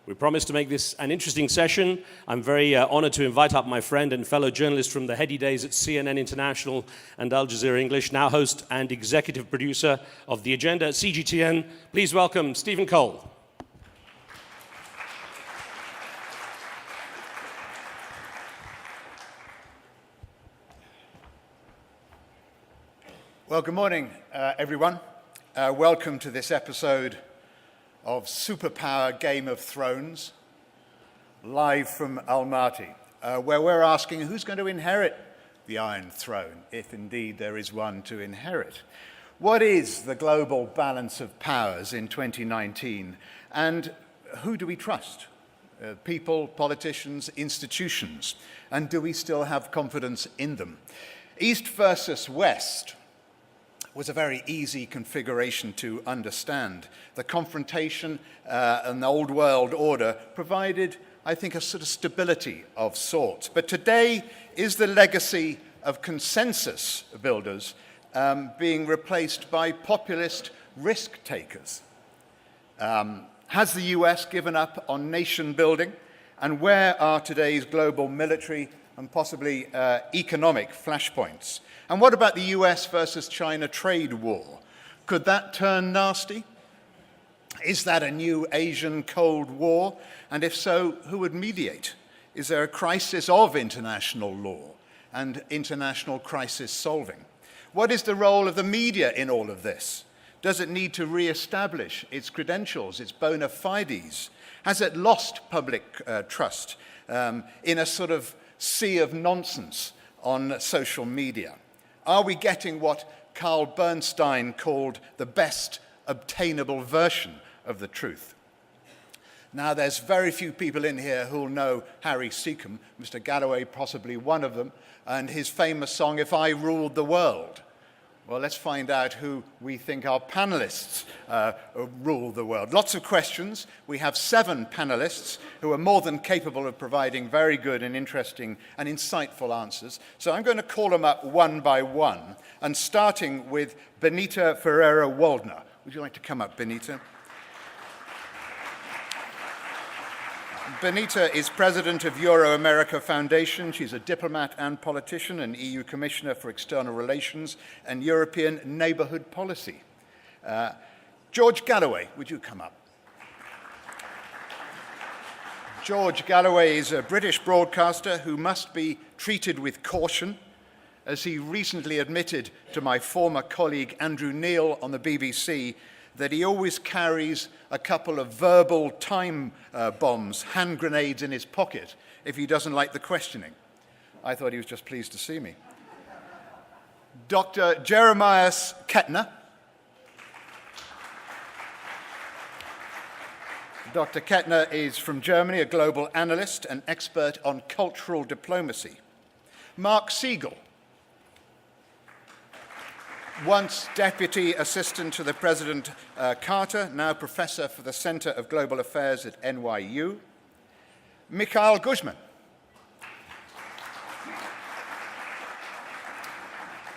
We promise to make this an interesting session. I'm very honored to invite up my friend and fellow journalist from the heady days at CNN International and Al Jazeera English, now host and executive producer of The Agenda at CGTN. Please welcome Stephen Cole. Well, good morning, everyone. Welcome to this episode of Superpower Game of Thrones, live from Almaty, where we're asking who's going to inherit the Iron Throne, if indeed there is one to inherit. What is the global balance of powers in 2019, and who do we trust? People, politicians, institutions, and do we still have confidence in them? East versus West was a very easy configuration to understand. The confrontation and the old world order provided, I think, a sort of stability of sorts. But today is the legacy of consensus builders being replaced by populist risk takers. Has the US given up on nation building? And where are today's global military and possibly economic flashpoints? And what about the US versus China trade war? Could that turn nasty? Is that a new Asian Cold War? And if so, who would mediate? Is there a crisis of international law and international crisis solving? What is the role of the media in all of this? Does it need to re-establish its credentials, its bona fides? Has it lost public trust in a sort of sea of nonsense on social media? Are we getting what Carl Bernstein called the best obtainable version of the truth? Now, there's very few people in here who'll know Harry Seacombe, Mr. Galloway possibly one of them, and his famous song, If I Ruled the World. Well, let's find out who we think our panelists rule the world. Lots of questions. We have 7 panelists who are more than capable of providing very good and interesting and insightful answers. So I'm going to call them up one by one, and starting with Benita Ferrero-Waldner. Would you like to come up, Benita? Benita is president of Euroamerica Foundation. She's a diplomat and politician, and EU Commissioner for External Relations and European Neighbourhood Policy. George Galloway, would you come up? George Galloway is a British broadcaster who must be treated with caution, as he recently admitted to my former colleague Andrew Neil on the BBC that he always carries a couple of verbal time bombs, hand grenades in his pocket, if he doesn't like the questioning. I thought he was just pleased to see me. Dr. Jeremias Kettner. Dr. Kettner is from Germany, a global analyst and expert on cultural diplomacy. Mark Siegel. Once Deputy Assistant to the President Carter, now Professor for the Center of Global Affairs at NYU. Mikhail Guzman.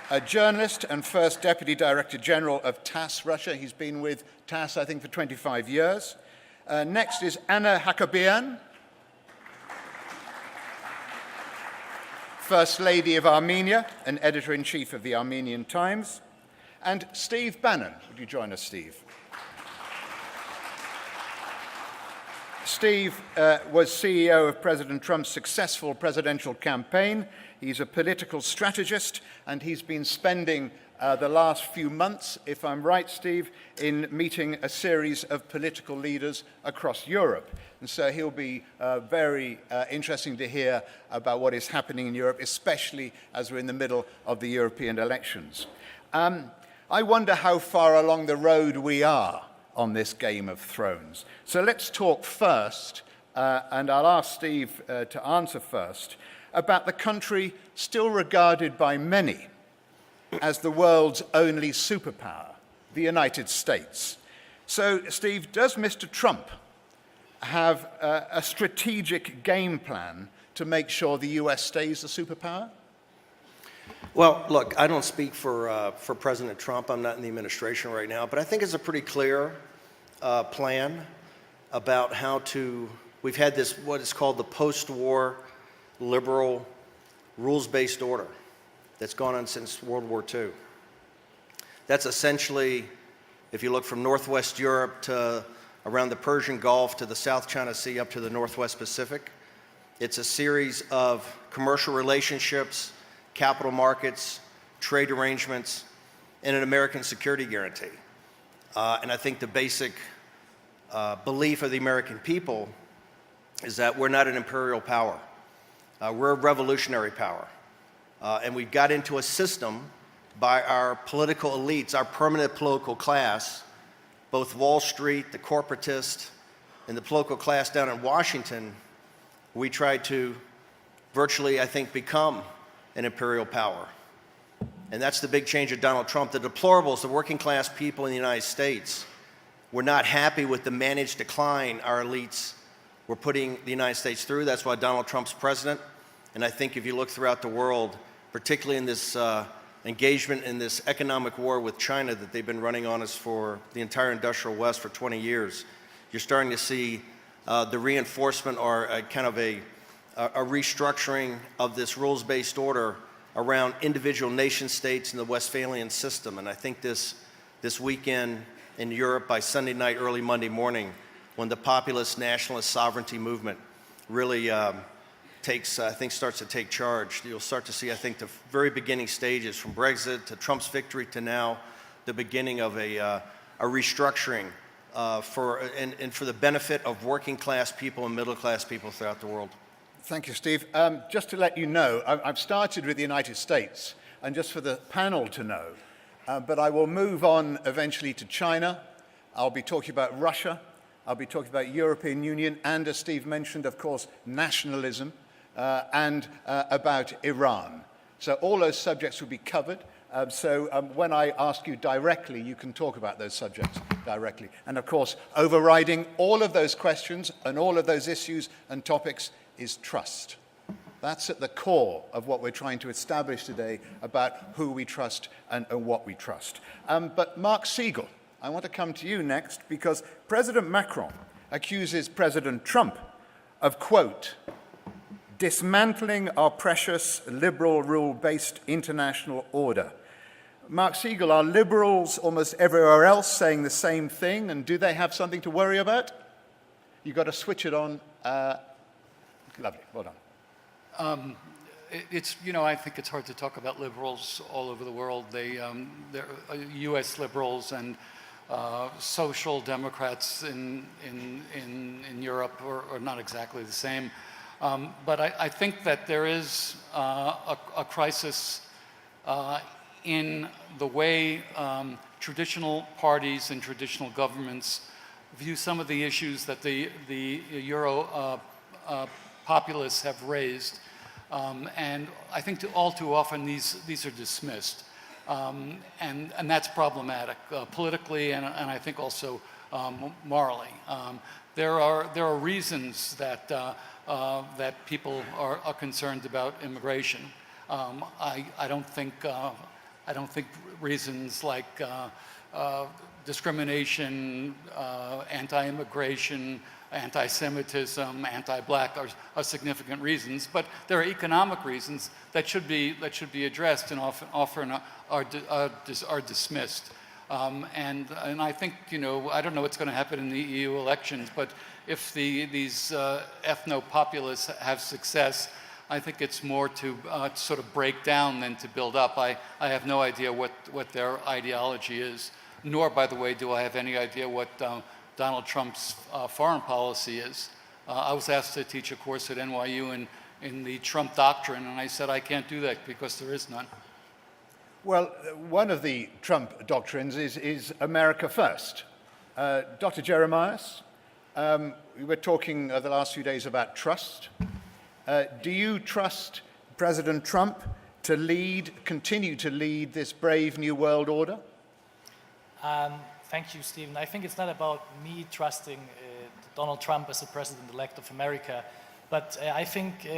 A journalist and first Deputy Director General of TASS Russia. He's been with TASS, I think, for 25 years. Next is Anna Hakabian, First Lady of Armenia and Editor-in-Chief of the Armenian Times. And Steve Bannon. Would you join us, Steve? Steve was CEO of President Trump's successful presidential campaign. He's a political strategist, and he's been spending the last few months, if I'm right, Steve, in meeting a series of political leaders across Europe. And so he'll be very interesting to hear about what is happening in Europe, especially as we're in the middle of the European elections. I wonder how far along the road we are on this Game of Thrones. So let's talk first, and I'll ask Steve to answer first, about the country still regarded by many as the world's only superpower, the United States. So, Steve, does Mr. Trump have a strategic game plan to make sure the US stays a superpower? Well, look, I don't speak for President Trump. I'm not in the administration right now, but I think it's a pretty clear plan. about we've had this, what is called the post-war liberal rules-based order that's gone on since World War II. That's essentially, if you look from Northwest Europe to around the Persian Gulf to the South China Sea up to the Northwest Pacific, it's a series of commercial relationships, capital markets, trade arrangements, and an American security guarantee. And I think the basic belief of the American people is that we're not an imperial power. We're a revolutionary power. And we got into a system by our political elites, our permanent political class, both Wall Street, the corporatist, and the political class down in Washington. We tried to virtually, I think, become an imperial power. And that's the big change of Donald Trump. The deplorables, the working class people in the United States, were not happy with the managed decline our elites were putting the United States through. That's why Donald Trump's president. And I think if you look throughout the world, particularly in this engagement in this economic war with China that they've been running on us for the entire industrial West for 20 years, you're starting to see the reinforcement or a kind of a restructuring of this rules-based order around individual nation states in the Westphalian system. And I think this weekend in Europe, by Sunday night, early Monday morning, when the populist nationalist sovereignty movement really starts to take charge, you'll start to see, I think, the very beginning stages from Brexit to Trump's victory to now the beginning of a restructuring for the benefit of working class people and middle class people throughout the world. Thank you, Steve. Just to let you know, I've started with the United States, and just for the panel to know, but I will move on eventually to China. I'll be talking about Russia. I'll be talking about European Union, and as Steve mentioned, of course, nationalism, and about Iran. So all those subjects will be covered. So when I ask you directly, you can talk about those subjects directly. And of course, overriding all of those questions and all of those issues and topics is trust. That's at the core of what we're trying to establish today about who we trust and what we trust. But Mark Siegel, I want to come to you next because President Macron accuses President Trump of, quote, dismantling our precious liberal rule-based international order. Mark Siegel, are liberals almost everywhere else saying the same thing, and do they have something to worry about? You've got to switch it on. Lovely, well done. I think it's hard to talk about liberals all over the world. They're U.S. liberals and social democrats in Europe are not exactly the same. But I think that there is a crisis in the way traditional parties and traditional governments view some of the issues that the Euro populists have raised, and I think all too often these are dismissed, and that's problematic politically and I think also morally. There are reasons that people are concerned about immigration. I don't think reasons like discrimination, anti-immigration, anti-Semitism, anti-black are significant reasons, but there are economic reasons that should be addressed and often are dismissed. And I think, I don't know what's going to happen in the EU elections, but if these ethno-populists have success, I think it's more to sort of break down than to build up. I have no idea what their ideology is, nor, by the way, do I have any idea what Donald Trump's foreign policy is. I was asked to teach a course at NYU in the Trump doctrine, and I said I can't do that because there is none. Well, one of the Trump doctrines is America first. Dr. Jeremias, we were talking the last few days about trust. Do you trust President Trump to continue to lead this brave new world order? Thank you, Stephen. I think it's not about me trusting Donald Trump as the president-elect of America, but I think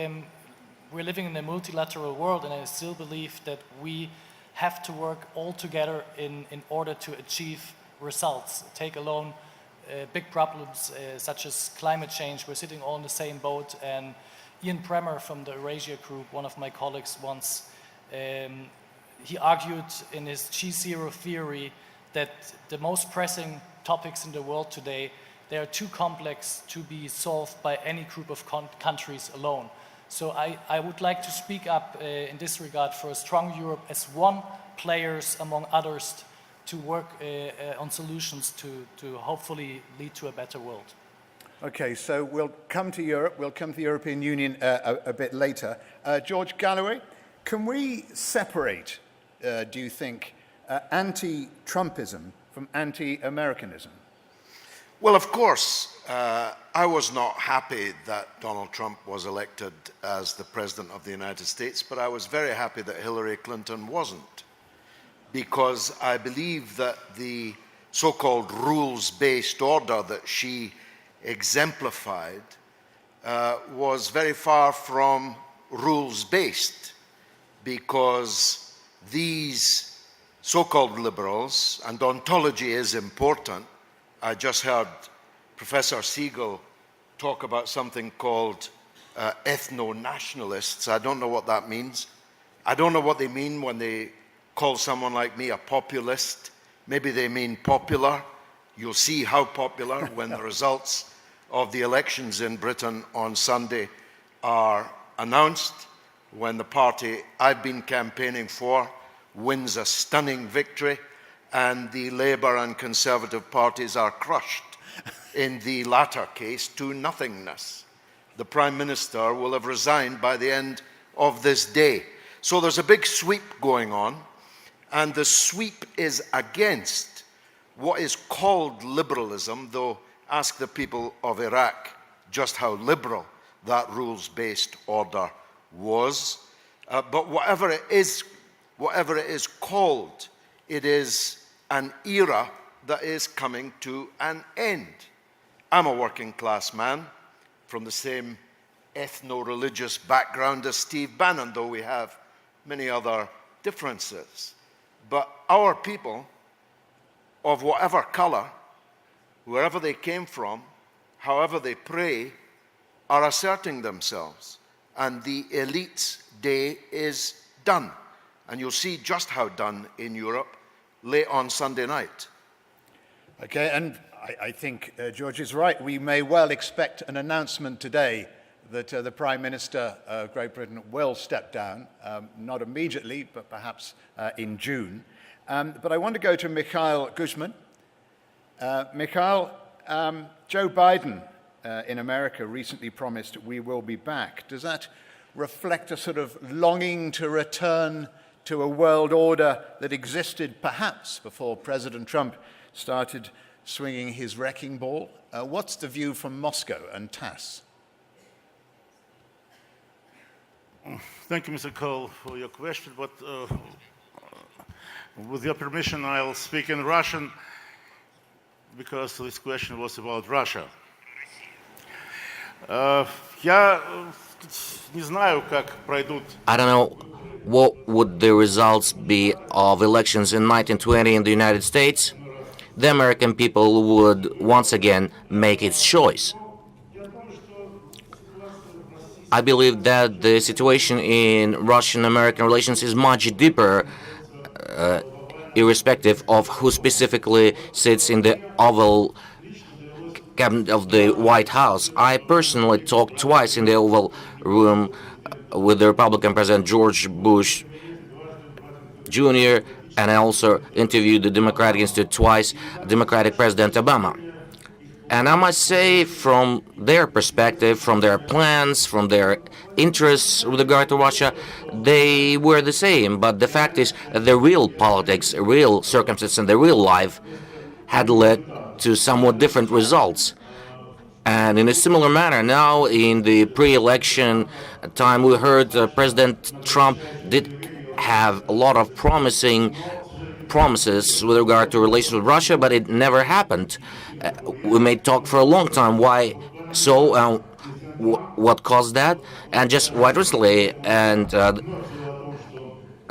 we're living in a multilateral world, and I still believe that we have to work all together in order to achieve results. Take alone big problems such as climate change. We're sitting all in the same boat. And Ian Bremmer from the Eurasia Group, one of my colleagues once, he argued in his G0 theory that the most pressing topics in the world today, they are too complex to be solved by any group of countries alone. So I would like to speak up in this regard for a strong Europe as one players among others to work on solutions to hopefully lead to a better world. Okay, so we'll come to Europe, we'll come to the European Union a bit later. George Galloway, can we separate, do you think, anti-Trumpism from anti-Americanism? Well, of course, I was not happy that Donald Trump was elected as the President of the United States, but I was very happy that Hillary Clinton wasn't, because I believe that the so-called rules-based order that she exemplified was very far from rules-based, because these so-called liberals, and ontology is important. I just heard Professor Siegel talk about something called ethno nationalists. I don't know what that means. I don't know what they mean when they call someone like me a populist. Maybe they mean popular. You'll see how popular when the results of the elections in Britain on Sunday are announced, when the party I've been campaigning for wins a stunning victory and the Labour and Conservative parties are crushed, in the latter case, to nothingness. The Prime Minister will have resigned by the end of this day. So there's a big sweep going on, and the sweep is against what is called liberalism, though ask the people of Iraq just how liberal that rules-based order was. But whatever it is called, it is an era that is coming to an end. I'm a working class man from the same ethno-religious background as Steve Bannon, though we have many other differences. But our people, of whatever color, wherever they came from, however they pray, are asserting themselves. And the elite's day is done. And you'll see just how done in Europe late on Sunday night. Okay, and I think George is right. We may well expect an announcement today that the Prime Minister of Great Britain will step down, not immediately, but perhaps in June. But I want to go to Mikhail Guzman. Mikhail, Joe Biden in America recently promised we will be back. Does that reflect a sort of longing to return to a world order that existed perhaps before President Trump started swinging his wrecking ball? What's the view from Moscow and TASS? Thank you, Mr. Cole, for your question, but with your permission, I'll speak in Russian, because this question was about Russia. Я не знаю, как пройдут. I don't know what would the results be of elections in 1920 in the United States. The American people would once again make its choice. I believe that the situation in Russian-American relations is much deeper, irrespective of who specifically sits in the Oval Cabinet of the White House. I personally talked twice in the Oval Room with the Republican President George Bush Jr., and I also interviewed the Democratic Institute twice, Democratic President Obama. And I must say, from their perspective, from their plans, from their interests with regard to Russia, they were the same. But the fact is, the real politics, real circumstances, and the real life had led to somewhat different results. And in a similar manner, now in the pre-election time, we heard President Trump did have a lot of promises with regard to relations with Russia, but it never happened. We may talk for a long time why so, what caused that, and just quite recently, and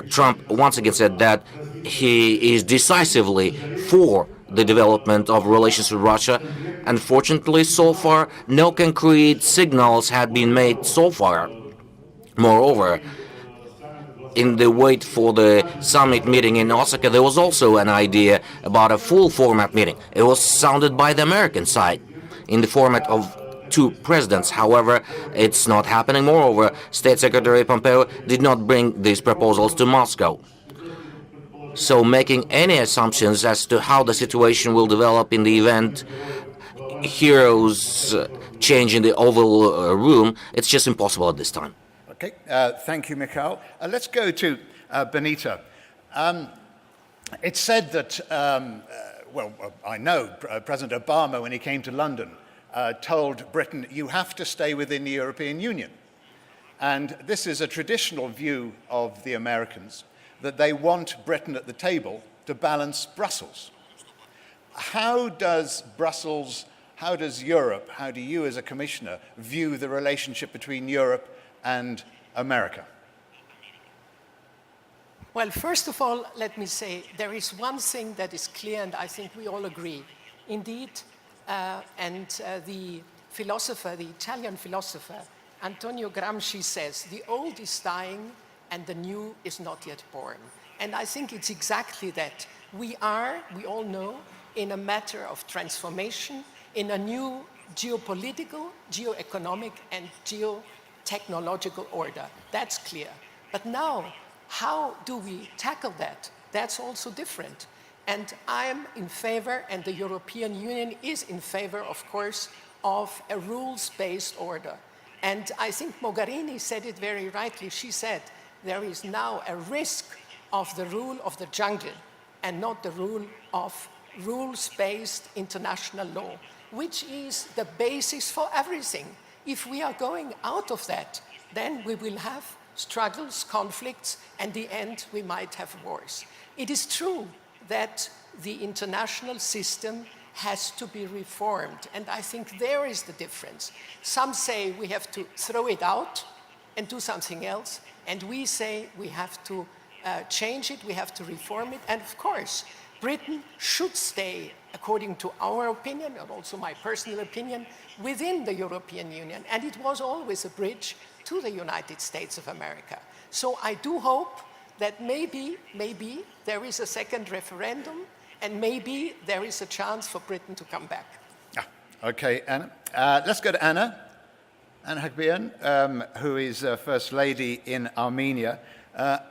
Trump once again said that he is decisively for the development of relations with Russia. Unfortunately, so far, no concrete signals had been made so far. Moreover, in the wait for the summit meeting in Osaka, there was also an idea about a full format meeting. It was sounded by the American side in the format of 2 presidents. However, it's not happening. Moreover, State Secretary Pompeo did not bring these proposals to Moscow. So making any assumptions as to how the situation will develop in the event heroes change in the Oval Room, it's just impossible at this time. Okay, thank you, Mikhail. Let's go to Benita. It's said that, I know President Obama, when he came to London, told Britain, you have to stay within the European Union. And this is a traditional view of the Americans, that they want Britain at the table to balance Brussels. How does Brussels, how does Europe, how do you as a commissioner view the relationship between Europe and America? Well, first of all, let me say there is one thing that is clear, and I think we all agree. Indeed, the philosopher, the Italian philosopher, Antonio Gramsci says, the old is dying and the new is not yet born. And I think it's exactly that. We all know, in a matter of transformation, in a new geopolitical, geoeconomic, and geotechnological order. That's clear. But now, how do we tackle that? That's also different. And I'm in favor, and the European Union is in favor, of course, of a rules-based order. And I think Mogherini said it very rightly. She said, there is now a risk of the rule of the jungle and not the rule of rules-based international law, which is the basis for everything. If we are going out of that, then we will have struggles, conflicts, and in the end, we might have wars. It is true that the international system has to be reformed, and I think there is the difference. Some say we have to throw it out and do something else, and we say we have to change it, we have to reform it, and of course, Britain should stay, according to our opinion, and also my personal opinion, within the European Union, and it was always a bridge to the United States of America. So I do hope that maybe there is a second referendum, and maybe there is a chance for Britain to come back. Okay, Anna. Let's go to Anna Hagbian, who is First Lady in Armenia.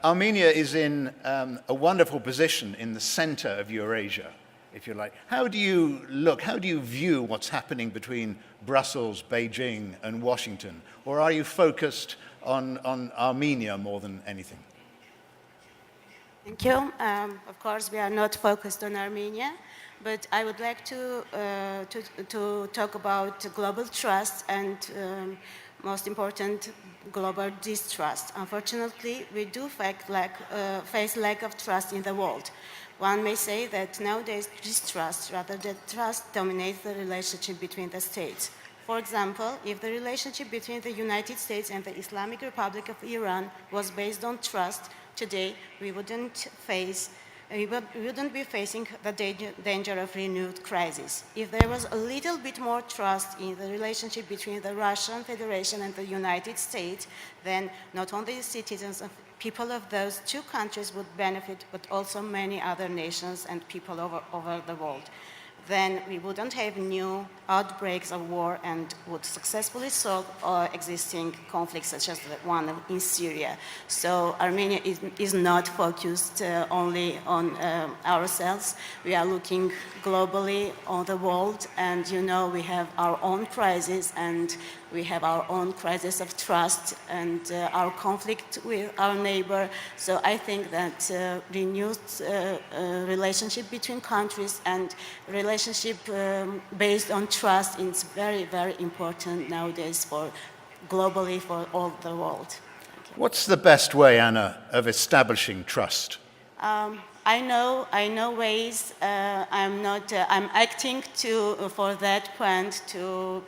Armenia is in a wonderful position in the center of Eurasia, if you like. How do you view what's happening between Brussels, Beijing, and Washington? Or are you focused on Armenia more than anything? Thank you. Of course, we are not focused on Armenia, but I would like to talk about global trust and, most important, global distrust. Unfortunately, we do face lack of trust in the world. One may say that nowadays distrust rather than trust dominates the relationship between the states. For example, if the relationship between the United States and the Islamic Republic of Iran was based on trust, today we wouldn't be facing the danger of renewed crisis. If there was a little bit more trust in the relationship between the Russian Federation and the United States, then not only the citizens of people of those 2 countries would benefit, but also many other nations and people over the world. Then we wouldn't have new outbreaks of war and would successfully solve existing conflicts such as the one in Syria. So Armenia is not focused only on ourselves. We are looking globally on the world, and we have our own crisis, and we have our own crisis of trust and our conflict with our neighbor. So I think that renewed relationship between countries and relationship based on trust is very, very important nowadays globally for all the world. What's the best way, Anna, of establishing trust? I know ways. I'm acting for that point to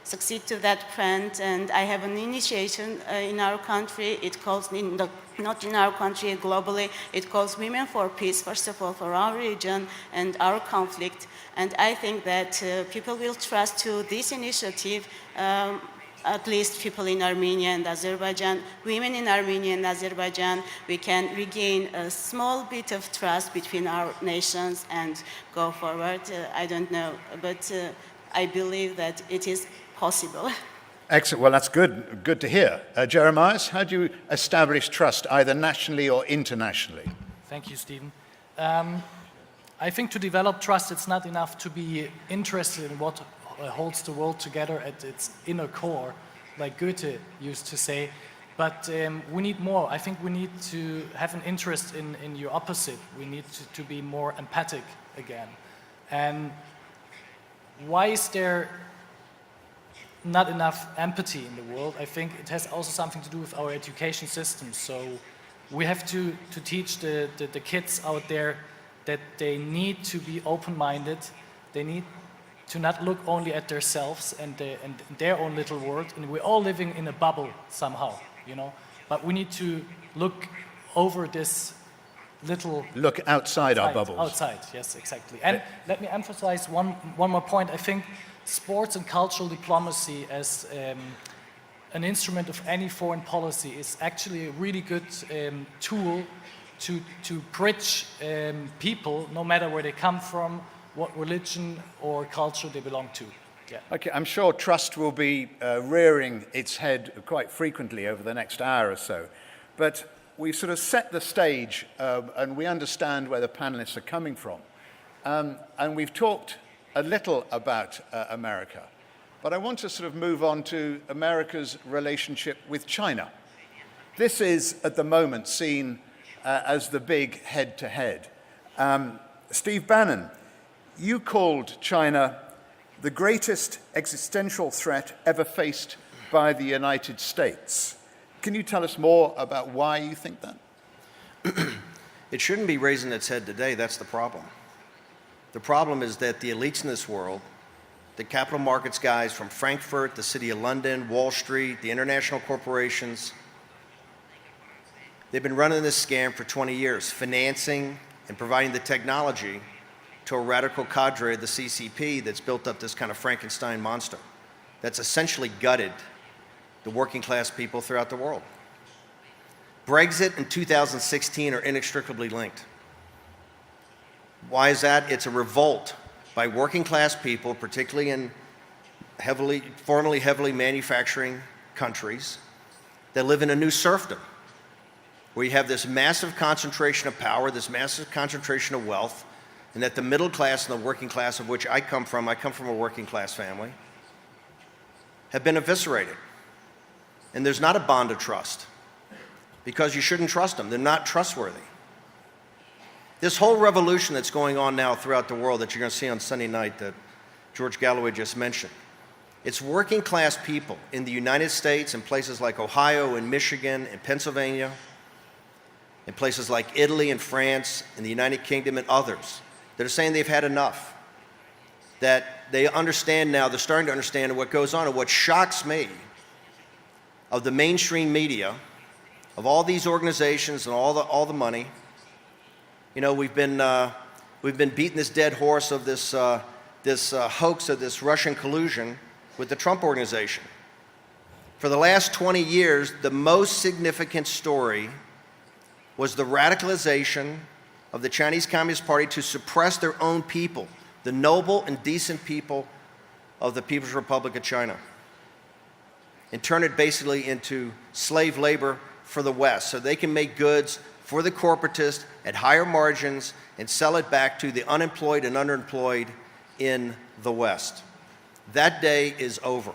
succeed to that point, and I have an initiation in our country. It calls not in our country, globally. It calls Women for Peace, first of all, for our region and our conflict. And I think that people will trust to this initiative, at least people in Armenia and Azerbaijan, women in Armenia and Azerbaijan, we can regain a small bit of trust between our nations and go forward. I don't know, but I believe that it is possible. Excellent. Well, that's good to hear. Jeremiah, how do you establish trust, either nationally or internationally? Thank you, Stephen. I think to develop trust, it's not enough to be interested in what holds the world together at its inner core, like Goethe used to say. But we need more. I think we need to have an interest in your opposite. We need to be more empathic again. And why is there not enough empathy in the world? I think it has also something to do with our education system. So we have to teach the kids out there that they need to be open-minded. They need to not look only at themselves and their own little world. And we're all living in a bubble somehow, you know. But we need to look over this little... Look outside our bubbles. Outside, yes, exactly. And let me emphasize one more point. I think sports and cultural diplomacy as an instrument of any foreign policy is actually a really good tool to bridge people, no matter where they come from, what religion or culture they belong to. Yeah. Okay, I'm sure trust will be rearing its head quite frequently over the next hour or so. But we've sort of set the stage and we understand where the panelists are coming from. And we've talked a little about America. But I want to sort of move on to America's relationship with China. This is, at the moment, seen as the big head-to-head. Steve Bannon, you called China the greatest existential threat ever faced by the United States. Can you tell us more about why you think that? It shouldn't be raising its head today. That's the problem. The problem is that the elites in this world, the capital markets guys from Frankfurt, the City of London, Wall Street, the international corporations, they've been running this scam for 20 years, financing and providing the technology to a radical cadre of the CCP that's built up this kind of Frankenstein monster that's essentially gutted the working class people throughout the world. Brexit and 2016 are inextricably linked. Why is that? It's a revolt by working class people, particularly in formerly heavily manufacturing countries, that live in a new serfdom, where you have this massive concentration of power, this massive concentration of wealth, and that the middle class and the working class, of which I come from a working class family, have been eviscerated. And there's not a bond of trust, because you shouldn't trust them. They're not trustworthy. This whole revolution that's going on now throughout the world that you're going to see on Sunday night that George Galloway just mentioned, it's working class people in the United States, in places like Ohio and Michigan and Pennsylvania, in places like Italy and France and the United Kingdom and others, that are saying they've had enough, that they understand now, they're starting to understand what goes on. And what shocks me of the mainstream media, of all these organizations and all the money, you know, we've been beating this dead horse of this hoax of this Russian collusion with the Trump organization. For the last 20 years, the most significant story was the radicalization of the Chinese Communist Party to suppress their own people, the noble and decent people of the People's Republic of China, and turn it basically into slave labor for the West, so they can make goods for the corporatists at higher margins and sell it back to the unemployed and underemployed in the West. That day is over.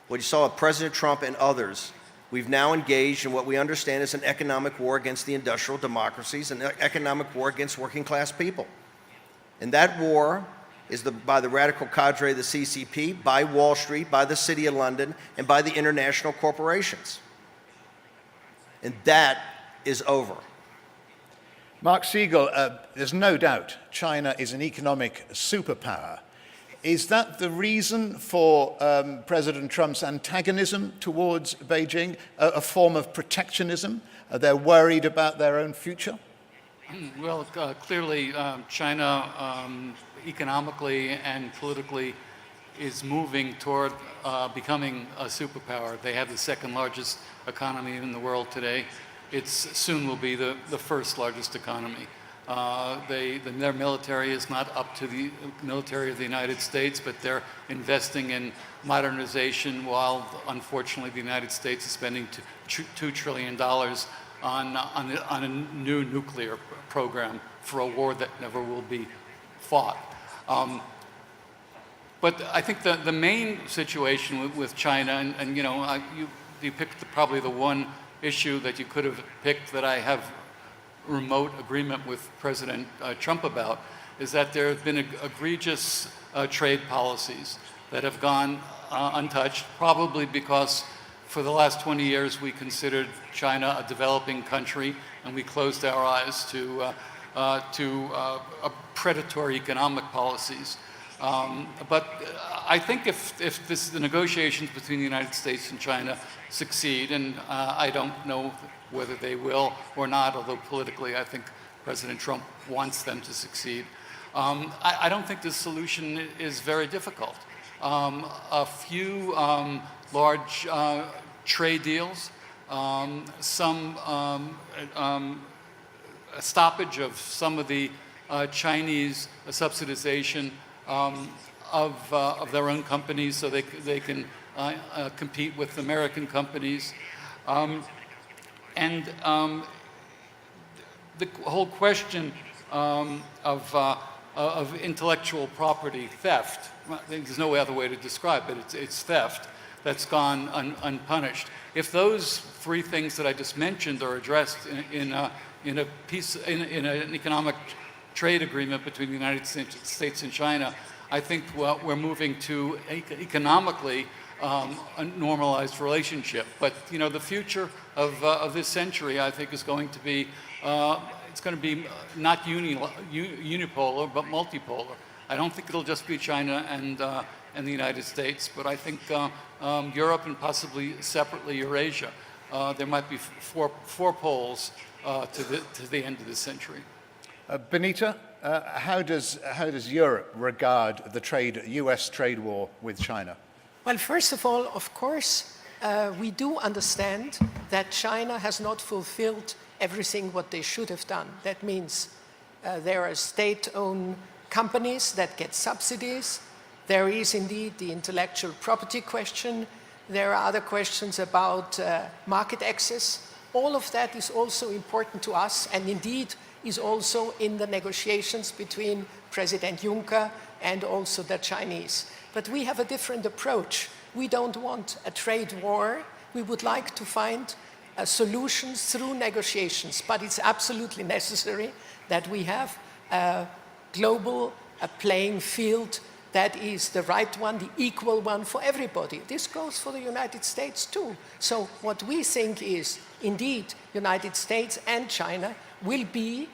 What you saw with President Trump and others, we've now engaged in what we understand is an economic war against the industrial democracies, an economic war against working class people. And that war is by the radical cadre of the CCP, by Wall Street, by the City of London, and by the international corporations. And that is over. Mark Siegel, there's no doubt China is an economic superpower. Is that the reason for President Trump's antagonism towards Beijing, a form of protectionism? They're worried about their own future? Well, clearly China economically and politically is moving toward becoming a superpower. They have the second largest economy in the world today. It soon will be the first largest economy. Their military is not up to the military of the United States, but they're investing in modernization while, unfortunately, the United States is spending $2 trillion on a new nuclear program for a war that never will be fought. But I think the main situation with China, and you know, you picked probably the one issue that you could have picked that I have remote agreement with President Trump about, is that there have been egregious trade policies that have gone untouched, probably because for the last 20 years we considered China a developing country and we closed our eyes to predatory economic policies. But I think if the negotiations between the United States and China succeed, and I don't know whether they will or not, although politically I think President Trump wants them to succeed, I don't think the solution is very difficult. A few large trade deals, some a stoppage of some of the Chinese subsidization of their own companies so they can compete with American companies. And the whole question of intellectual property theft, there's no other way to describe it, it's theft that's gone unpunished. If those three things that I just mentioned are addressed in an economic trade agreement between the United States and China, I think we're moving to economically a normalized relationship. But you know, the future of this century, I think, is going to be it's going to be not unipolar but multipolar. I don't think it'll just be China and the United States, but I think Europe and possibly separately Eurasia. There might be four poles to the end of this century. Benita, how does Europe regard the US trade war with China? Well, first of all, of course, we do understand that China has not fulfilled everything what they should have done. That means there are state-owned companies that get subsidies. There is indeed the intellectual property question. There are other questions about market access. All of that is also important to us, and indeed is also in the negotiations between President Juncker and also the Chinese. But we have a different approach. We don't want a trade war. We would like to find solutions through negotiations, but it's absolutely necessary that we have a global playing field that is the right one, the equal one for everybody. This goes for the United States too. So what we think is, indeed, United States and China will be,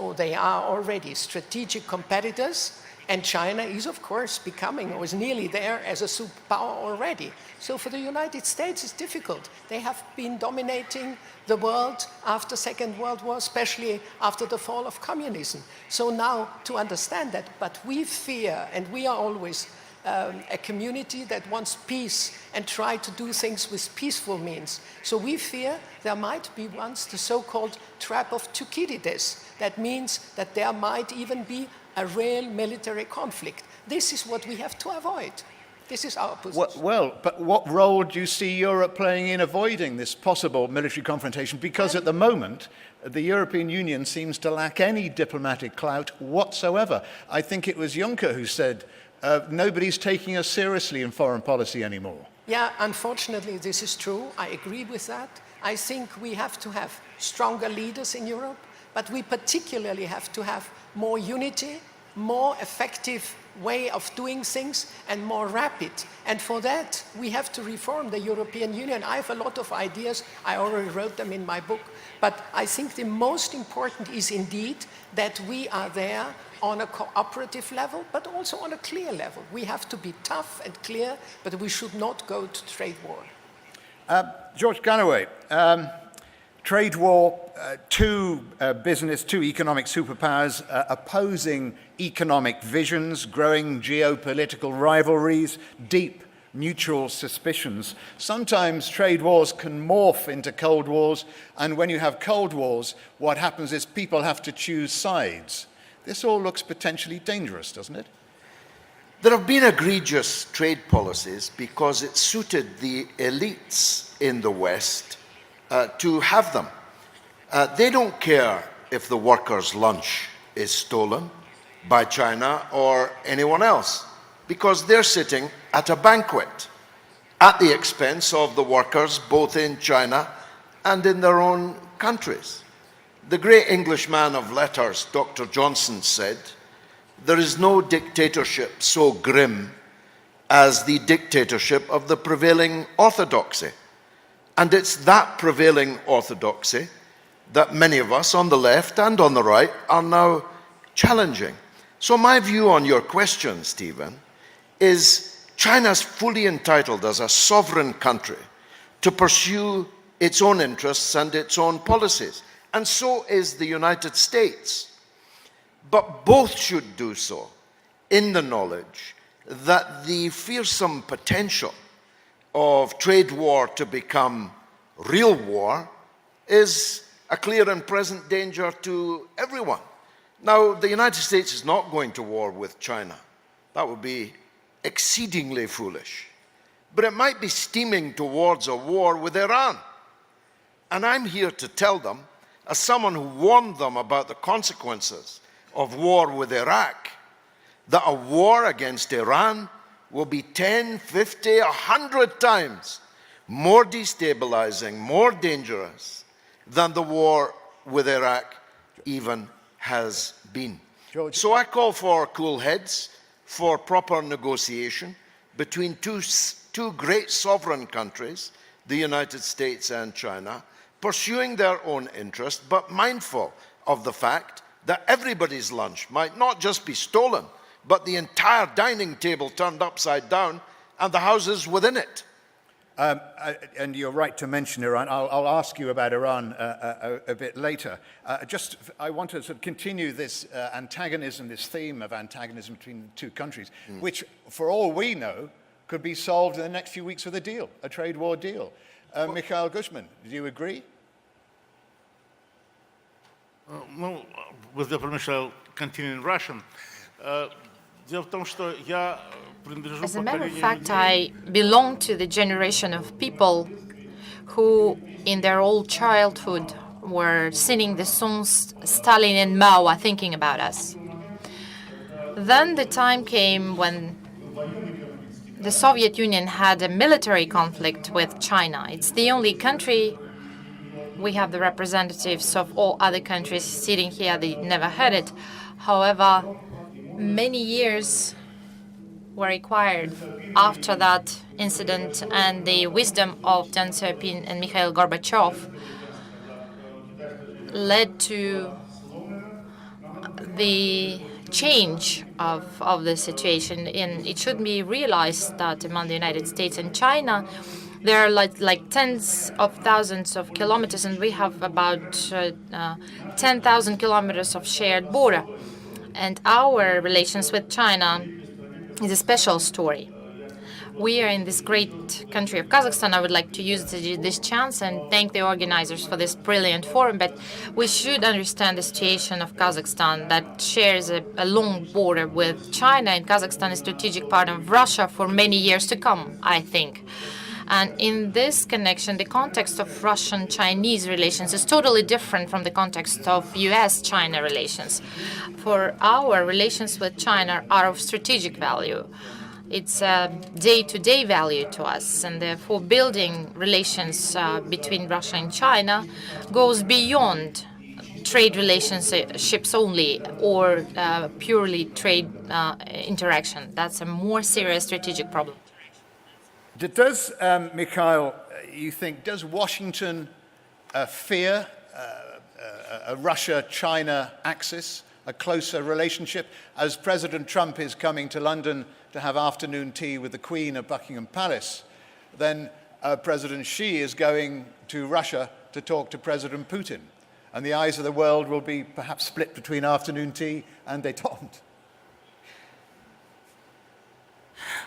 or they are already, strategic competitors, and China is, of course, becoming, or is nearly there, as a superpower already. So for the United States, it's difficult. They have been dominating the world after Second World War, especially after the fall of communism. So now, to understand that, but we fear, and we are always a community that wants peace and try to do things with peaceful means. So we fear there might be once the so-called trap of Thucydides. That means that there might even be a real military conflict. This is what we have to avoid. This is our position. Well, but what role do you see Europe playing in avoiding this possible military confrontation? Because at the moment, the European Union seems to lack any diplomatic clout whatsoever. I think it was Juncker who said, nobody's taking us seriously in foreign policy anymore. Yeah, unfortunately, this is true. I agree with that. I think we have to have stronger leaders in Europe, but we particularly have to have more unity more effective way of doing things and more rapid. And for that, we have to reform the European Union. I have a lot of ideas. I already wrote them in my book. But I think the most important is indeed that we are there on a cooperative level, but also on a clear level. We have to be tough and clear, but we should not go to trade war. George Ganaway, trade war, two economic superpowers opposing economic visions, growing geopolitical rivalries, deep mutual suspicions. Sometimes trade wars can morph into Cold Wars, and when you have Cold Wars, what happens is people have to choose sides. This all looks potentially dangerous, doesn't it? There have been egregious trade policies because it suited the elites in the West to have them. They don't care if the workers' lunch is stolen by China or anyone else, because they're sitting at a banquet at the expense of the workers both in China and in their own countries. The great English man of letters, Dr. Johnson, said, "There is no dictatorship so grim as the dictatorship of the prevailing orthodoxy." And it's that prevailing orthodoxy that many of us on the left and on the right are now challenging. So my view on your question, Stephen, is China's fully entitled as a sovereign country to pursue its own interests and its own policies. And so is the United States. But both should do so in the knowledge that the fearsome potential of trade war to become real war is a clear and present danger to everyone. Now, the United States is not going to war with China. That would be exceedingly foolish. But it might be steaming towards a war with Iran. And I'm here to tell them, as someone who warned them about the consequences of war with Iraq, that a war against Iran will be 10, 50, 100 times more destabilizing, more dangerous than the war with Iraq even has been. George. So I call for cool heads, for proper negotiation between two great sovereign countries, the United States and China, pursuing their own interest, but mindful of the fact that everybody's lunch might not just be stolen, but the entire dining table turned upside down and the houses within it. And you're right to mention Iran. I'll ask you about Iran a bit later. I want to sort of continue this antagonism, this theme of antagonism between the two countries, which, for all we know, could be solved in the next few weeks with a deal, a trade war deal. Mikhail Guzman, do you agree? Ну, with the permission, I'll continue in Russian. Дело в том, что я принадлежу As a matter of поколению fact, людей, I belong to the generation of people who, in their old childhood, were singing the songs Stalin and Mao are thinking about us. Then the time came when the Soviet Union had a military conflict with China. It's the only country. We have the representatives of all other countries sitting here. They never heard it. However, many years were required after that incident, and the wisdom of Deng Xiaoping and Mikhail Gorbachev led to the change of the situation. And it should be realized that among the United States and China, there are like tens of thousands of kilometers, and we have about 10,000 kilometers of shared border. And our relations with China is a special story. We are in this great country of Kazakhstan. I would like to use this chance and thank the organizers for this brilliant forum, but we should understand the situation of Kazakhstan that shares a long border with China, and Kazakhstan is a strategic partner of Russia for many years to come, I think. And in this connection, the context of Russian-Chinese relations is totally different from the context of US-China relations. For our relations with China are of strategic value. It's a day-to-day value to us, and therefore building relations between Russia and China goes beyond trade relationships only or purely trade interaction. That's a more serious strategic problem. Does, Mikhail, you think, does Washington fear a Russia-China axis, a closer relationship? As President Trump is coming to London to have afternoon tea with the Queen at Buckingham Palace, then President Xi is going to Russia to talk to President Putin. And the eyes of the world will be perhaps split between afternoon tea and détente.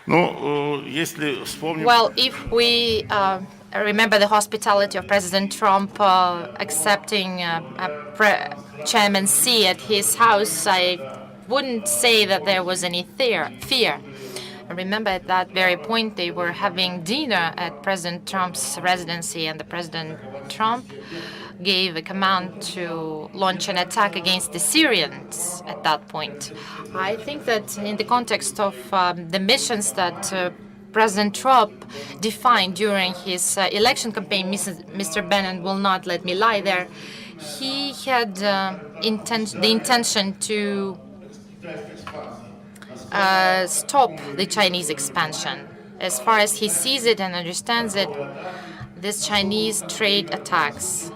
Ну, если вспомним... Well, if we remember the hospitality of President Trump accepting Chairman Xi at his house, I wouldn't say that there was any fear. I remember at that very point they were having dinner at President Trump's residency, and the President Trump gave a command to launch an attack against the Syrians at that point. I think that in the context of the missions that President Trump defined during his election campaign, Mr. Bannon will not let me lie there, he had the intention to stop the Chinese expansion. As far as he sees it and understands it, this Chinese trade attacks,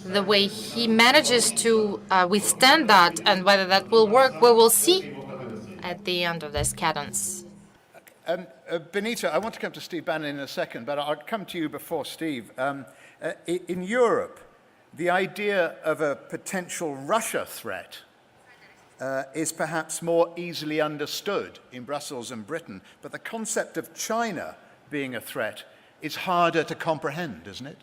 the way he manages to withstand that and whether that will work, we will see at the end of this cadence. Benita, I want to come to Steve Bannon in a second, but I'll come to you before Steve. In Europe, the idea of a potential Russia threat is perhaps more easily understood in Brussels and Britain, but the concept of China being a threat is harder to comprehend, isn't it?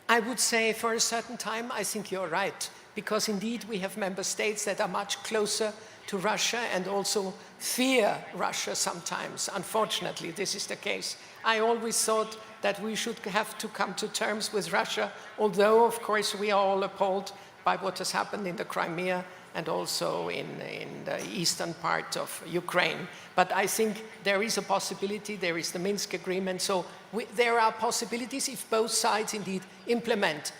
I would say for a certain time, I think you're right, because indeed we have member states that are much closer to Russia and also fear Russia sometimes. Unfortunately, this is the case. I always thought that we should have to come to terms with Russia, although, of course, we are all appalled by what has happened in the Crimea and also in the eastern part of Ukraine. But I think there is a possibility, there is the Minsk agreement, so there are possibilities if both sides indeed implement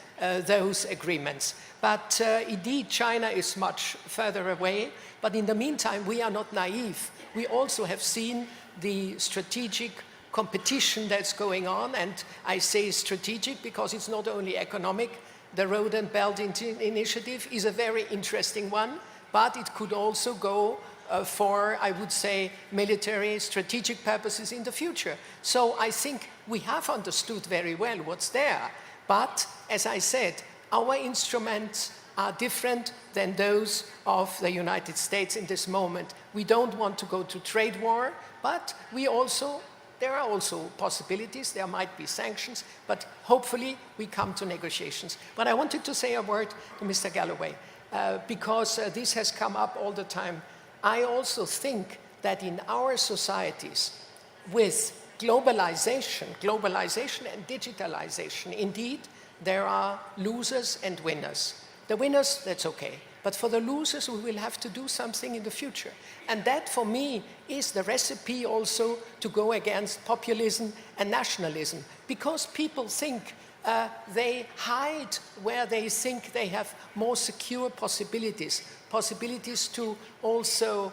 those agreements. But indeed, China is much further away, but in the meantime, we are not naive. We also have seen the strategic competition that's going on, and I say strategic because it's not only economic. The Road and Belt Initiative is a very interesting one, but it could also go for, I would say, military strategic purposes in the future. So I think we have understood very well what's there. But, as I said, our instruments are different than those of the United States in this moment. We don't want to go to trade war, but there are also possibilities. There might be sanctions, but hopefully we come to negotiations. But I wanted to say a word to Mr. Galloway, because this has come up all the time. I also think that in our societies, with globalization and digitalization, indeed, there are losers and winners. The winners, that's okay. But for the losers, we will have to do something in the future. And that, for me, is the recipe also to go against populism and nationalism. Because people think they hide where they think they have more secure possibilities to also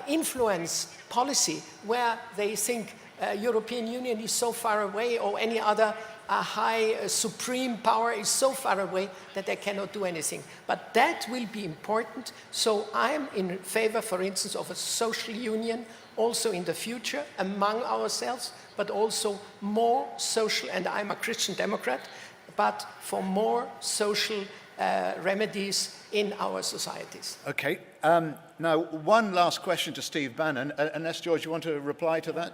influence policy, where they think European Union is so far away, or any other high supreme power is so far away that they cannot do anything. But that will be important. So I'm in favor, for instance, of a social union also in the future among ourselves, but also more social, and I'm a Christian Democrat, but for more social remedies in our societies. Okay. Now, one last question to Steve Bannon, unless, George, you want to reply to that?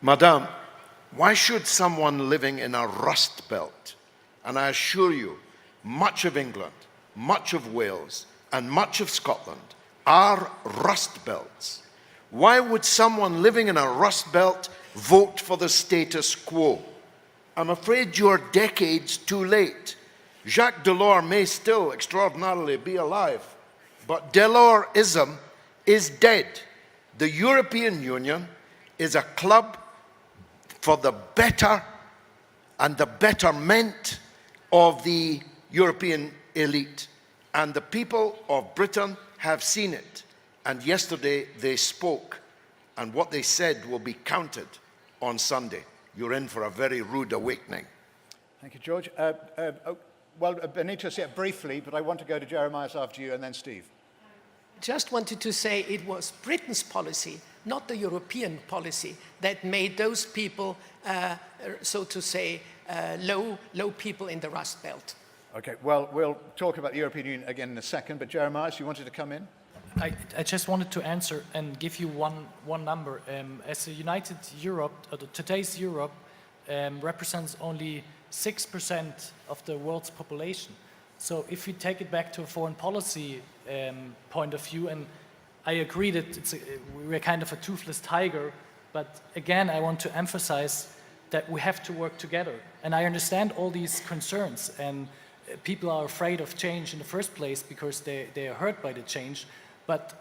Madame, why should someone living in a rust belt, and I assure you, much of England, much of Wales, and much of Scotland are rust belts, why would someone living in a rust belt vote for the status quo? I'm afraid you're decades too late. Jacques Delors may still extraordinarily be alive, but Delorsism is dead. The European Union is a club for the better and the betterment of the European elite. And the people of Britain have seen it. And yesterday they spoke. And what they said will be counted on Sunday. You're in for a very rude awakening. Thank you, George. Well, Benita, yeah, briefly, but I want to go to Jeremiah after you, and then Steve. Just wanted to say it was Britain's policy, not the European policy, that made those people, so to say, low people in the Rust Belt. Okay, well, we'll talk about the European Union again in a second, but Jeremiah, you wanted to come in? I just wanted to answer and give you one number. As a united Europe, today's Europe represents only 6% of the world's population. So if you take it back to a foreign policy point of view, and I agree that we're kind of a toothless tiger, but again, I want to emphasize that we have to work together. And I understand all these concerns, and people are afraid of change in the first place because they are hurt by the change. But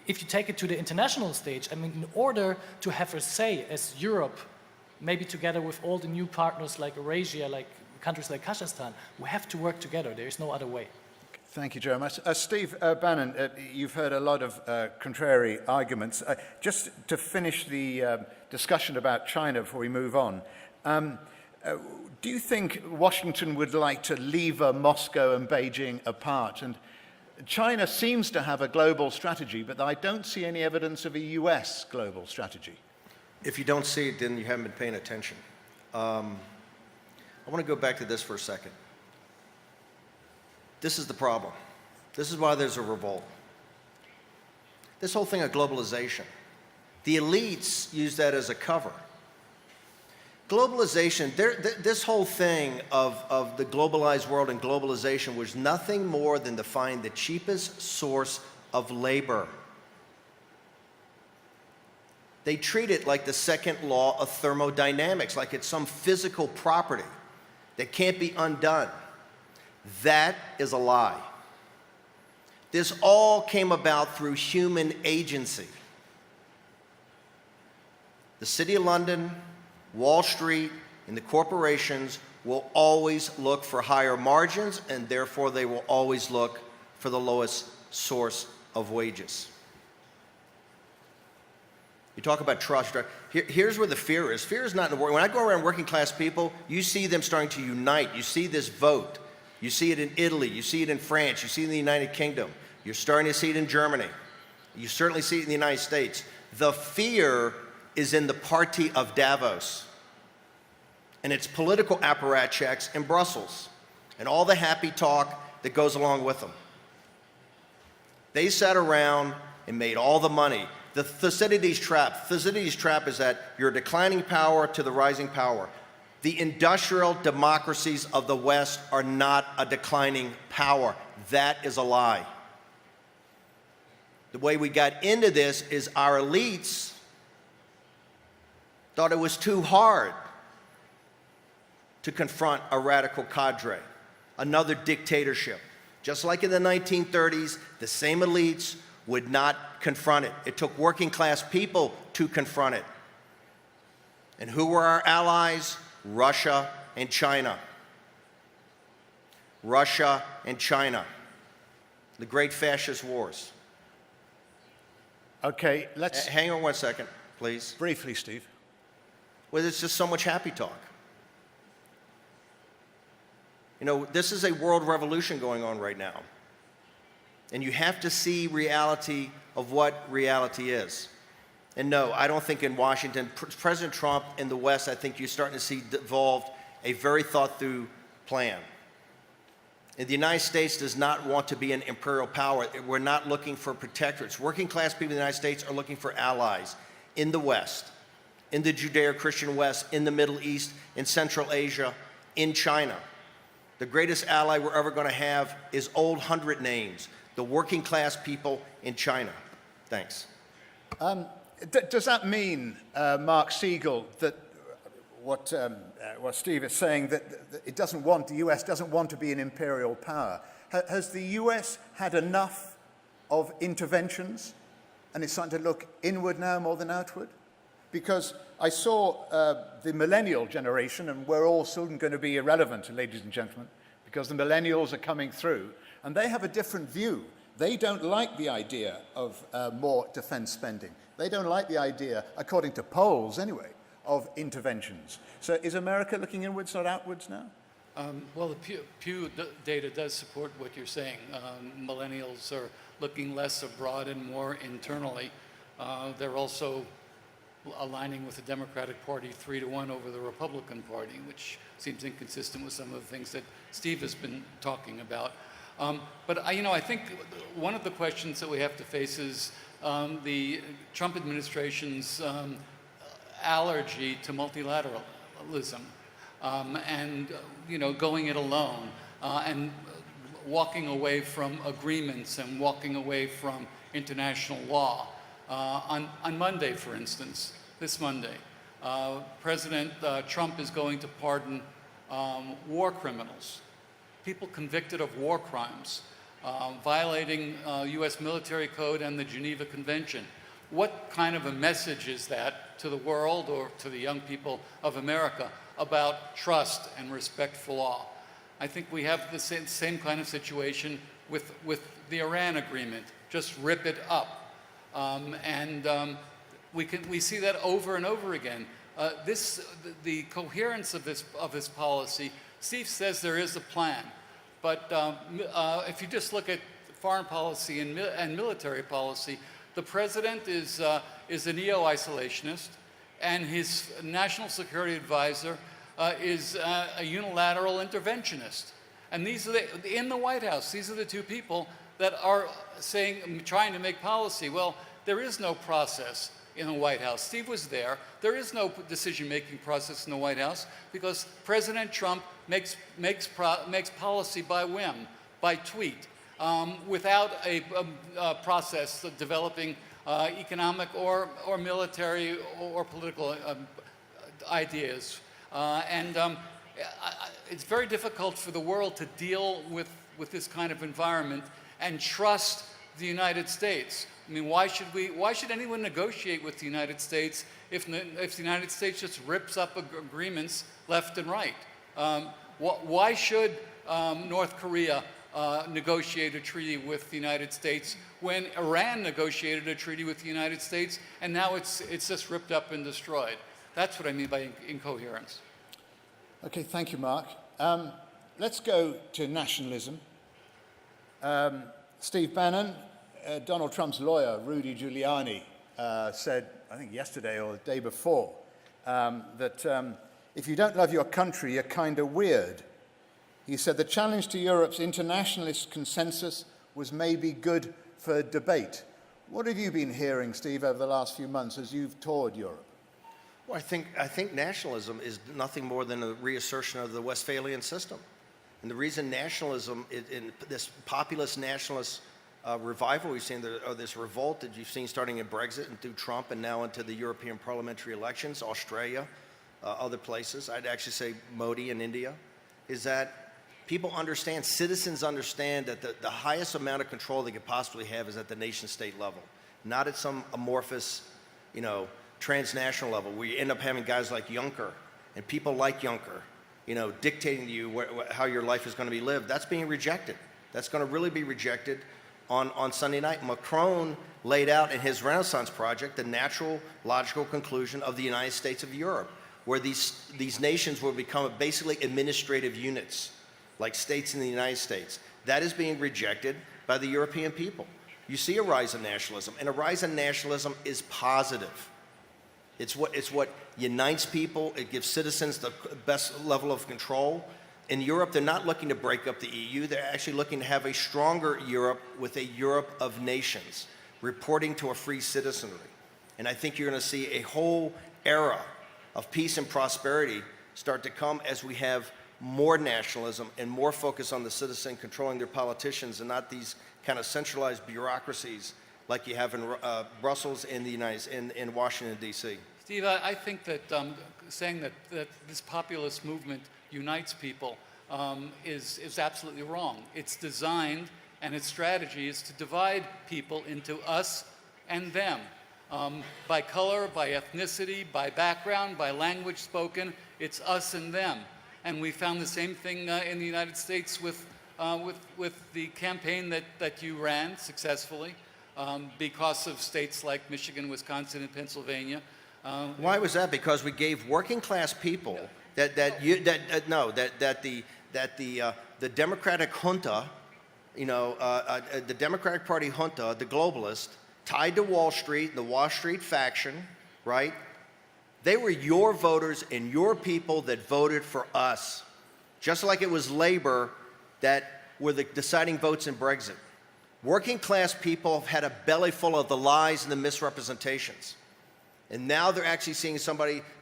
if you take it to the international stage, I mean, in order to have a say as Europe, maybe together with all the new partners like Eurasia, like countries like Kazakhstan, we have to work together. There is no other way. Thank you, Jeremiah. Steve Bannon, you've heard a lot of contrary arguments. Just to finish the discussion about China before we move on, do you think Washington would like to lever Moscow and Beijing apart? And China seems to have a global strategy, but I don't see any evidence of a US global strategy. If you don't see it, then you haven't been paying attention. I want to go back to this for a second. This is the problem. This is why there's a revolt. This whole thing of globalization. The elites use that as a cover. Globalization, this whole thing of the globalized world and globalization was nothing more than to find the cheapest source of labor. They treat it like the second law of thermodynamics, like it's some physical property that can't be undone. That is a lie. This all came about through human agency. The City of London, Wall Street, and the corporations will always look for higher margins, and therefore they will always look for the lowest source of wages. You talk about trust. Here's where the fear is. Fear is not in the work. When I go around working class people, you see them starting to unite. You see this vote. You see it in Italy. You see it in France. You see it in the United Kingdom. You're starting to see it in Germany. You certainly see it in the United States. The fear is in the party of Davos and its political apparatchiks in Brussels and all the happy talk that goes along with them. They sat around and made all the money. The Thucydides trap. Thucydides trap is that you're declining power to the rising power. The industrial democracies of the West are not a declining power. That is a lie. The way we got into this is our elites thought it was too hard to confront a radical cadre, another dictatorship. Just like in the 1930s, the same elites would not confront it. It took working class people to confront it. And who were our allies? Russia and China. Russia and China. The great fascist wars. Okay, let's... Hang on one second, please. Briefly, Steve. Well, it's just so much happy talk. You know, this is a world revolution going on right now. And you have to see reality of what reality is. And no, I don't think in Washington, President Trump in the West, I think you're starting to see devolved a very thought-through plan. And the United States does not want to be an imperial power. We're not looking for protectorates. Working class people in the United States are looking for allies in the West, in the Judeo-Christian West, in the Middle East, in Central Asia, in China. The greatest ally we're ever going to have is old 100 names, the working class people in China. Thanks. Does that mean, Mark Siegel, that what Steve is saying, that the US doesn't want to be an imperial power? Has the US had enough of interventions and it's starting to look inward now more than outward? Because I saw the millennial generation, and we're all soon going to be irrelevant, ladies and gentlemen, because the millennials are coming through, and they have a different view. They don't like the idea of more defense spending. They don't like the idea, according to polls anyway, of interventions. So is America looking inwards, not outwards now? Well, the Pew data does support what you're saying. Millennials are looking less abroad and more internally. They're also aligning with the Democratic Party 3-1 over the Republican Party, which seems inconsistent with some of the things that Steve has been talking about. But I think one of the questions that we have to face is the Trump administration's allergy to multilateralism and going it alone and walking away from agreements and walking away from international law. On Monday, for instance, this Monday, President Trump is going to pardon war criminals, people convicted of war crimes, violating U.S. military code and the Geneva Convention. What kind of a message is that to the world or to the young people of America about trust and respect for law? I think we have the same kind of situation with the Iran agreement. Just rip it up. We see that over and over again. The coherence of this policy, Steve says there is a plan, but if you just look at foreign policy and military policy, the president is a neo-isolationist, and his national security advisor is a unilateral interventionist. And these are in the White House, these are the two people that are trying to make policy. Well, there is no process in the White House. Steve was there. There is no decision-making process in the White House because President Trump makes policy by whim, by tweet, without a process of developing economic or military or political ideas. It's very difficult for the world to deal with this kind of environment and trust the United States. I mean, why should anyone negotiate with the United States if the United States just rips up agreements left and right? Why should North Korea negotiate a treaty with the United States when Iran negotiated a treaty with the United States and now it's just ripped up and destroyed? That's what I mean by incoherence. Okay, thank you, Mark. Let's go to nationalism. Steve Bannon, Donald Trump's lawyer, Rudy Giuliani, said, I think yesterday or the day before, that if you don't love your country, you're kind of weird. He said the challenge to Europe's internationalist consensus was maybe good for debate. What have you been hearing, Steve, over the last few months as you've toured Europe? Well, I think nationalism is nothing more than a reassertion of the Westphalian system. And the reason nationalism, in this populist nationalist revival we've seen, or this revolt that you've seen starting in Brexit and through Trump and now into the European parliamentary elections, Australia, other places, I'd actually say Modi in India, is that people understand, citizens understand that the highest amount of control they could possibly have is at the nation state level, not at some amorphous, transnational level where you end up having guys like Juncker and people like Juncker, dictating to you how your life is going to be lived. That's being rejected. That's going to really be rejected on Sunday night. Macron laid out in his Renaissance project the natural, logical conclusion of the United States of Europe, where these nations will become basically administrative units, like states in the United States. That is being rejected by the European people. You see a rise in nationalism, and a rise in nationalism is positive. It's what unites people. It gives citizens the best level of control. In Europe, they're not looking to break up the EU. They're actually looking to have a stronger Europe with a Europe of nations, reporting to a free citizenry. And I think you're going to see a whole era of peace and prosperity start to come as we have more nationalism and more focus on the citizen controlling their politicians and not these kind of centralized bureaucracies like you have in Brussels and in Washington, D.C. Steve, I think that saying that this populist movement unites people is absolutely wrong. It's designed, and its strategy is to divide people into us and them. By color, by ethnicity, by background, by language spoken, it's us and them. And we found the same thing in the United States with the campaign that you ran successfully because of states like Michigan, Wisconsin, and Pennsylvania. Why was that? Because we gave working class people the Democratic junta, the Democratic Party junta, the globalist, tied to Wall Street, the Wall Street faction, right? They were your voters and your people that voted for us, just like it was Labor that were the deciding votes in Brexit. Working class people have had a belly full of the lies and the misrepresentations. And now they're actually seeing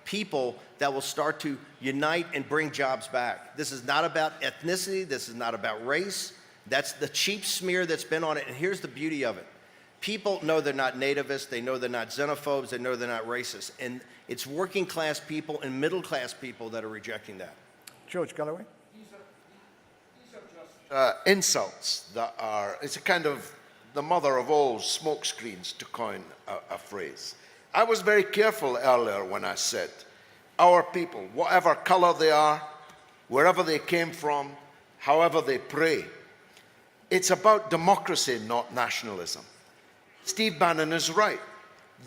people that will start to unite and bring jobs back. This is not about ethnicity. This is not about race. That's the cheap smear that's been on it. And here's the beauty of it. People know they're not nativists. They know they're not xenophobes. They know they're not racist. And it's working class people and middle class people that are rejecting that. George Galloway? Insults that are, it's a kind of the mother of all smokescreens, to coin a phrase. I was very careful earlier when I said, our people, whatever color they are, wherever they came from, however they pray, it's about democracy, not nationalism. Steve Bannon is right.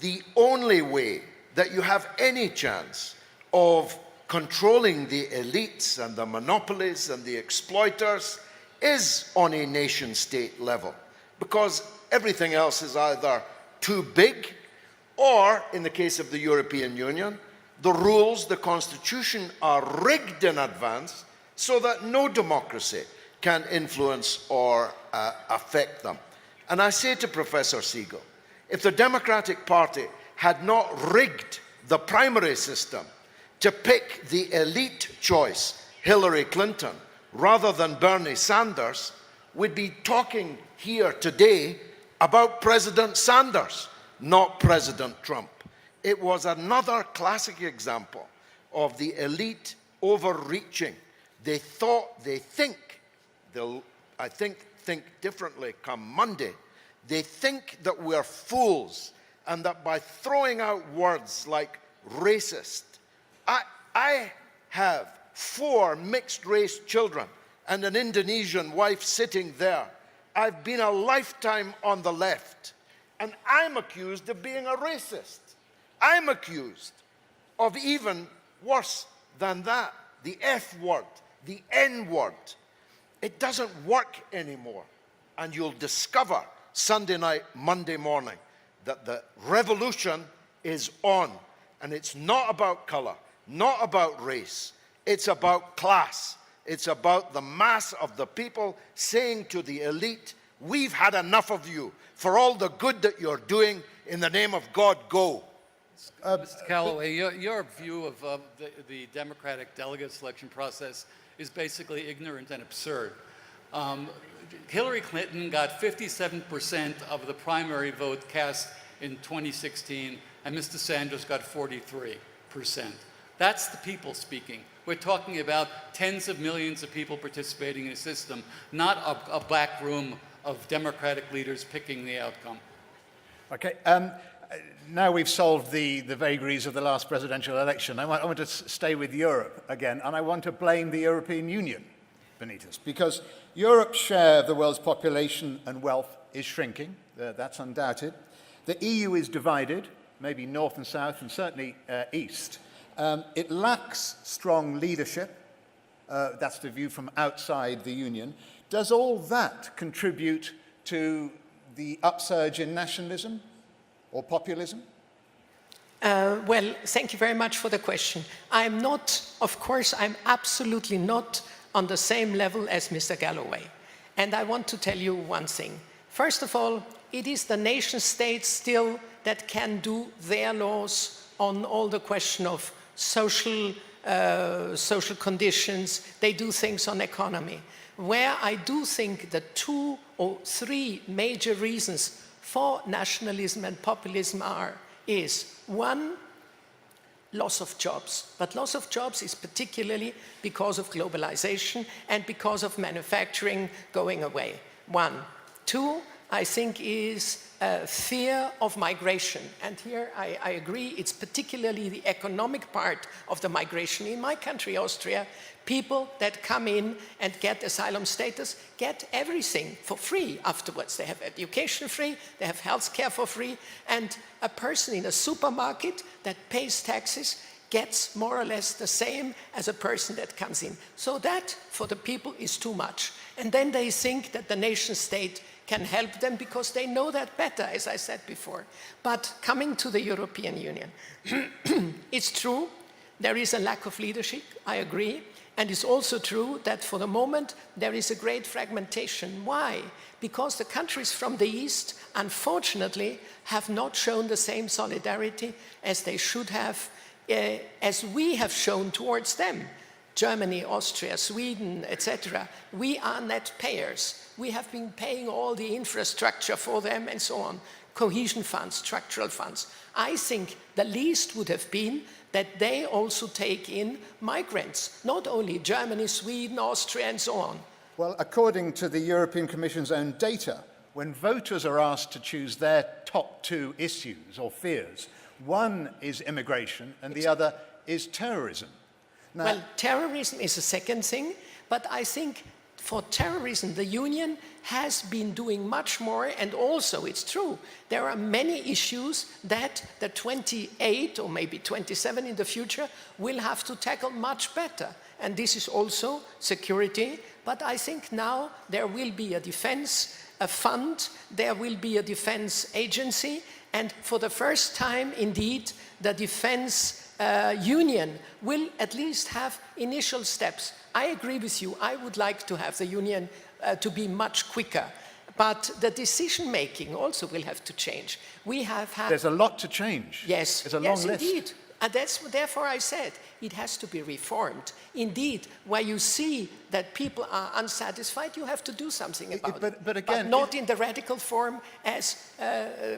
The only way that you have any chance of controlling the elites and the monopolies and the exploiters is on a nation-state level, because everything else is either too big, or, in the case of the European Union, the rules, the constitution are rigged in advance so that no democracy can influence or affect them. And I say to Professor Siegel, if the Democratic Party had not rigged the primary system to pick the elite choice, Hillary Clinton, rather than Bernie Sanders, we'd be talking here today about President Sanders, not President Trump. It was another classic example of the elite overreaching. They think, they'll, I think differently come Monday. They think that we're fools and that by throwing out words like racist, I have 4 mixed-race children and an Indonesian wife sitting there. I've been a lifetime on the left, and I'm accused of being a racist. I'm accused of even worse than that, the F word, the N word. It doesn't work anymore, and you'll discover Sunday night, Monday morning, that the revolution is on, and it's not about color, not about race. It's about class. It's about the mass of the people saying to the elite, we've had enough of you. For all the good that you're doing, in the name of God, go. Mr. Calloway, your view of the Democratic delegate selection process is basically ignorant and absurd. Hillary Clinton got 57% of the primary vote cast in 2016, and Mr. Sanders got 43%. That's the people speaking. We're talking about tens of millions of people participating in a system, not a back room of Democratic leaders picking the outcome. Okay, now we've solved the vagaries of the last presidential election. I want to stay with Europe again, and I want to blame the European Union, Benita, because Europe's share of the world's population and wealth is shrinking. That's undoubted. The EU is divided, maybe north and south, and certainly east. It lacks strong leadership. That's the view from outside the Union. Does all that contribute to the upsurge in nationalism or populism? Well, thank you very much for the question. I'm absolutely not on the same level as Mr. Galloway. And I want to tell you one thing. First of all, it is the nation states still that can do their laws on all the question of social conditions. They do things on economy. Where I do think the 2 or 3 major reasons for nationalism and populism is 1, loss of jobs. But loss of jobs is particularly because of globalization and because of manufacturing going away. 1. 2, I think, is fear of migration. And here I agree, it's particularly the economic part of the migration. In my country, Austria, people that come in and get asylum status get everything for free afterwards. They have education free, they have health care for free, and a person in a supermarket that pays taxes gets more or less the same as a person that comes in. So that, for the people, is too much. And then they think that the nation state can help them because they know that better, as I said before. But coming to the European Union, it's true, there is a lack of leadership, I agree. And it's also true that for the moment, there is a great fragmentation. Why? Because the countries from the East, unfortunately, have not shown the same solidarity as they should have, as we have shown towards them. Germany, Austria, Sweden, etc. We are net payers. We have been paying all the infrastructure for them and so on. Cohesion funds, structural funds. I think the least would have been that they also take in migrants, not only Germany, Sweden, Austria, and so on. Well, according to the European Commission's own data, when voters are asked to choose their top two issues or fears, one is immigration and the other is terrorism. Now, well, terrorism is a second thing, but I think for terrorism, the Union has been doing much more, and also, it's true, there are many issues that the 28 or maybe 27 in the future will have to tackle much better. And this is also security, but I think now there will be a defense, a fund, there will be a defense agency, and for the first time, indeed, the defense union will at least have initial steps. I agree with you. I would like to have the union to be much quicker. But the decision-making also will have to change. We have had... There's a lot to change. Yes. There's a long list. Indeed. And therefore I said it has to be reformed. Indeed, where you see that people are unsatisfied, you have to do something about it. But again... But not in the radical form as,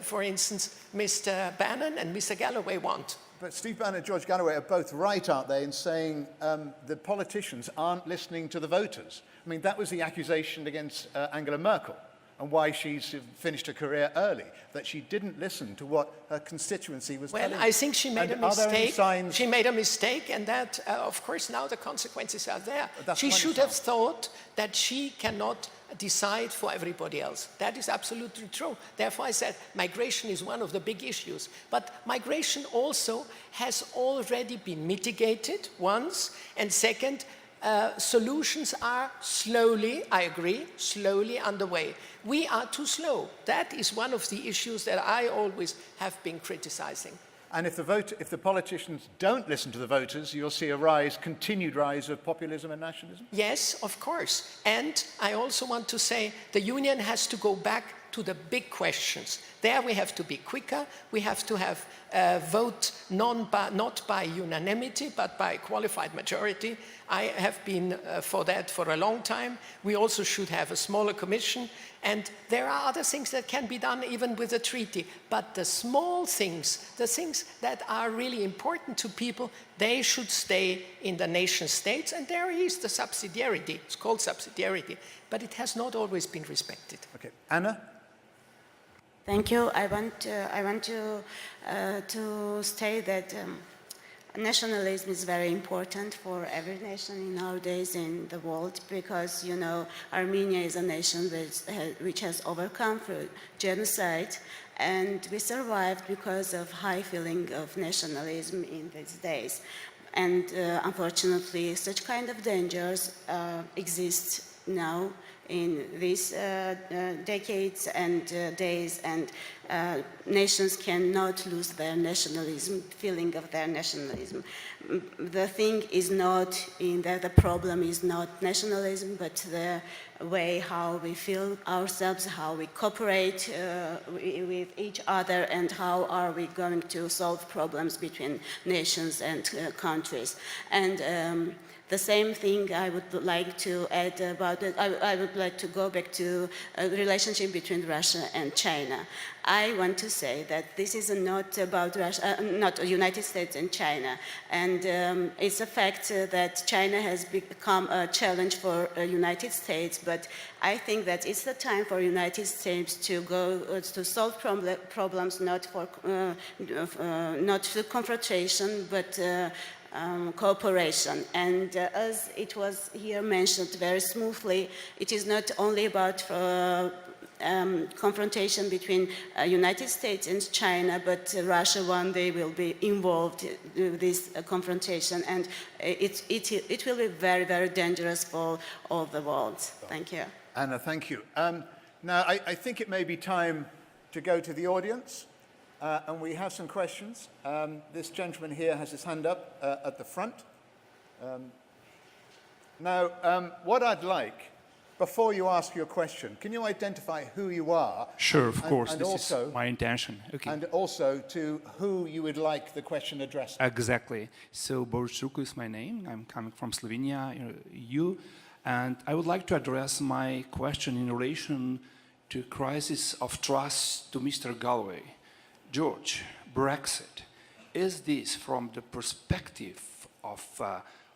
for instance, Mr. Bannon and Mr. Galloway want. But Steve Bannon and George Galloway are both right, aren't they, in saying the politicians aren't listening to the voters. I mean, that was the accusation against Angela Merkel and why she's finished her career early, that she didn't listen to what her constituency was telling her. Well, I think she made a Are there any mistake. signs... She made a mistake, and that, of course, now the consequences are there. She should sign. have thought that she cannot decide for everybody else. That is absolutely true. Therefore, I said migration is one of the big issues. But migration also has already been mitigated once, and second, solutions are slowly, I agree, slowly underway. We are too slow. That is one of the issues that I always have been criticizing. And if the politicians don't listen to the voters, you'll see a continued rise of populism and nationalism? Yes, of course. And I also want to say the union has to go back to the big questions. There we have to be quicker. We have to have vote not by unanimity, but by qualified majority. I have been for that for a long time. We also should have a smaller commission. And there are other things that can be done even with a treaty. But the small things, the things that are really important to people, they should stay in the nation states. And there is the subsidiarity. It's called subsidiarity. But it has not always been respected. Okay. Anna? Thank you. I want to state that nationalism is very important for every nation nowadays in the world because, you know, Armenia is a nation which has overcome genocide, and we survived because of high feeling of nationalism in these days. And unfortunately, such kind of dangers exist now in these decades and days, and nations cannot lose their nationalism, feeling of their nationalism. The thing is not in that the problem is not nationalism, but the way how we feel ourselves, how we cooperate with each other, and how are we going to solve problems between nations and countries. And the same thing I would like to add about it. I would like to go back to the relationship between Russia and China. I want to say that this is not about Russia, not the United States and China. And it's a fact that China has become a challenge for the United States, but I think that it's the time for United States to go to solve problems not through confrontation, but cooperation. And as it was here mentioned very smoothly, it is not only about confrontation between United States and China, but Russia one day will be involved in this confrontation, and it will be very, very dangerous for all the world. Thank you. Anna, thank you. Now, I think it may be time to go to the audience, and we have some questions. This gentleman here has his hand up at the front. Now, what I'd like, before you ask your question, can you identify who you are? Sure, of course. And this also, is my intention. Okay. And also to who you would like the question addressed to. Exactly. So Boris Žuko is my name. I'm coming from Slovenia, EU, and I would like to address my question in relation to crisis of trust to Mr. Galloway. George, Brexit, is this from the perspective of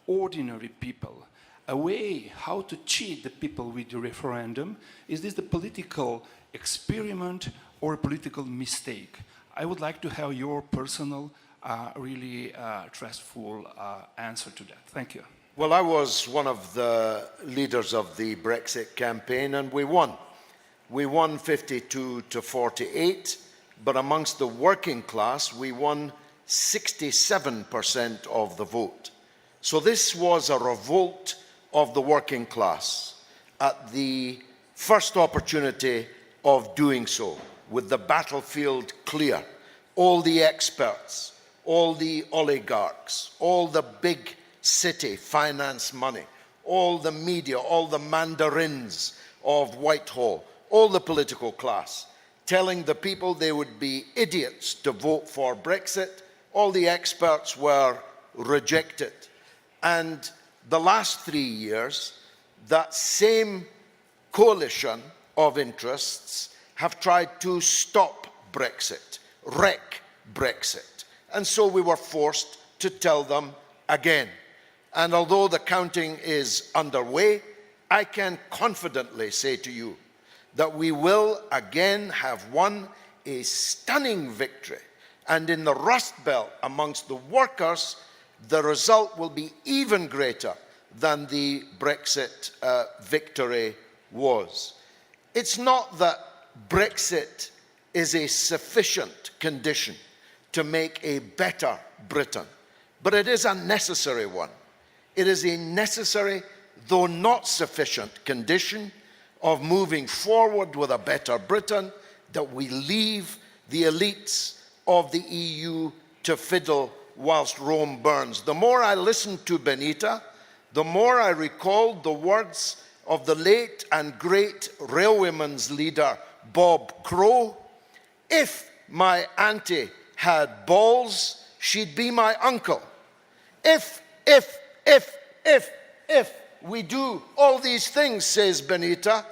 ordinary people a way how to cheat the people with the referendum? Is this the political experiment or a political mistake? I would like to have your personal, really trustful answer to that. Thank you. Well, I was one of the leaders of the Brexit campaign, and we won. We won 52 to 48, but amongst the working class, we won 67% of the vote. So this was a revolt of the working class at the first opportunity of doing so, with the battlefield clear. All the experts, all the oligarchs, all the big city finance money, all the media, all the mandarins of Whitehall, all the political class, telling the people they would be idiots to vote for Brexit. All the experts were rejected. And the last 3 years, that same coalition of interests have tried to stop Brexit, wreck Brexit. And so we were forced to tell them again. And although the counting is underway, I can confidently say to you that we will again have won a stunning victory. And in the Rust Belt amongst the workers, the result will be even greater than the Brexit victory was. It's not that Brexit is a sufficient condition to make a better Britain, but it is a necessary one. It is a necessary, though not sufficient, condition of moving forward with a better Britain, that we leave the elites of the EU to fiddle whilst Rome burns. The more I listened to Benita, the more I recalled the words of the late and great railwaymen's leader, Bob Crow. If my auntie had balls, she'd be my uncle. If we do all these things, says Benita,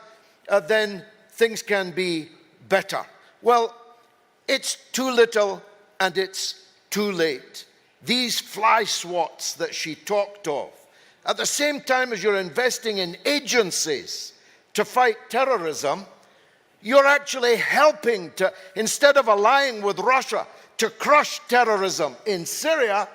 then things can be better. Well, it's too little and it's too late. These fly swats that she talked of, at the same time as you're investing in agencies to fight terrorism, you're actually helping to, instead of allying with Russia to crush terrorism in Syria,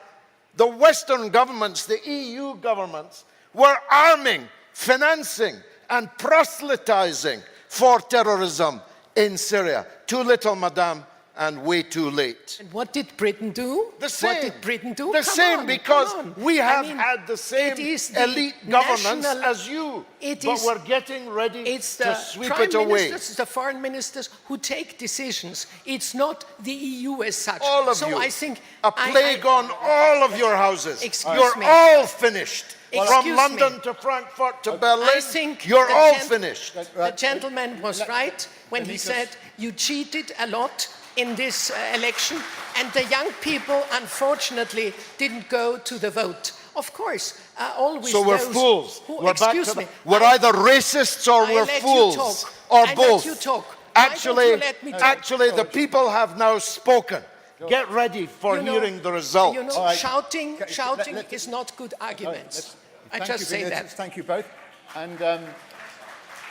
the Western governments, the EU governments, were arming, financing, and proselytizing for terrorism in Syria. Too little, madame, and way too late. And what did Britain do? The same. What did Britain do? The same, because we have had the same elite governance as you, but we're getting ready to sweep it away. It's the foreign ministers who take decisions. It's not the EU as such. All of so you. I think a plague on all of your houses. You're all finished. From London to Frankfurt to Berlin, I think you're all finished. The gentleman was right when he said you cheated a lot in this election, and the young people, unfortunately, didn't go to the vote. Of course, always. So we're those fools. Who, we're excuse back to me. We're either racists or we're fools, or both. Let you talk. Actually, let me talk? actually, the people have now spoken. Get ready for You know- hearing the result. You know, All right. shouting let's- is not good arguments. I Thank just you, say Benita. that. Thank you both. And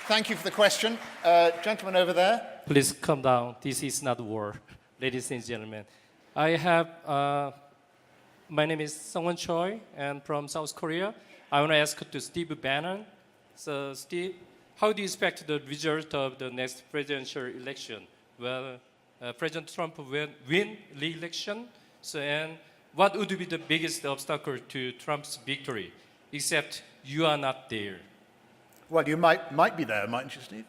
thank you for the question. Gentleman over there. Please calm down. This is not war, ladies and gentlemen. I have, my name is Sungwon Choi, and from South Korea. I want to ask to Steve Bannon. So, Steve, how do you expect the result of the next presidential election? Well, President Trump will win re-election. So, and what would be the biggest obstacle to Trump's victory? Except you are not there. Well, you might be there, mightn't you, Steve?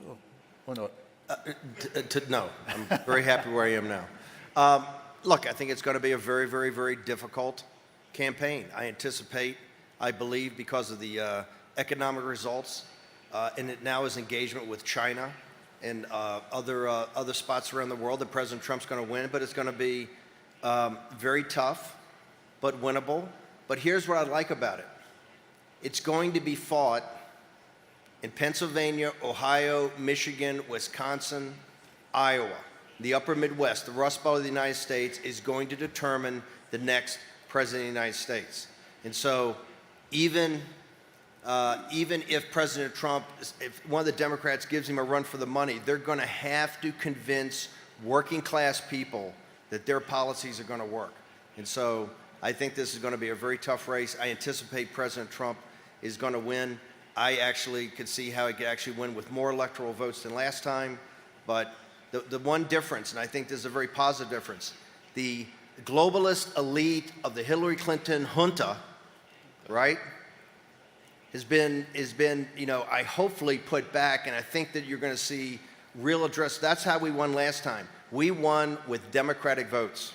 Or not? No, I'm very happy where I am now. Look, I think it's going to be a very, very, very difficult campaign. I anticipate, I believe, because of the economic results, and it now is engagement with China and other spots around the world, that President Trump's going to win, but it's going to be very tough, but winnable. But here's what I like about it. It's going to be fought in Pennsylvania, Ohio, Michigan, Wisconsin, Iowa. The upper Midwest, the Rust Belt of the United States, is going to determine the next president of the United States. And so even if President Trump, if one of the Democrats gives him a run for the money, they're going to have to convince working class people that their policies are going to work. And so I think this is going to be a very tough race. I anticipate President Trump is going to win. I actually could see how he could actually win with more electoral votes than last time. But the one difference, and I think this is a very positive difference, the globalist elite of the Hillary Clinton junta, right, has been, I hopefully put back, and I think that you're going to see real address. That's how we won last time. We won with Democratic votes.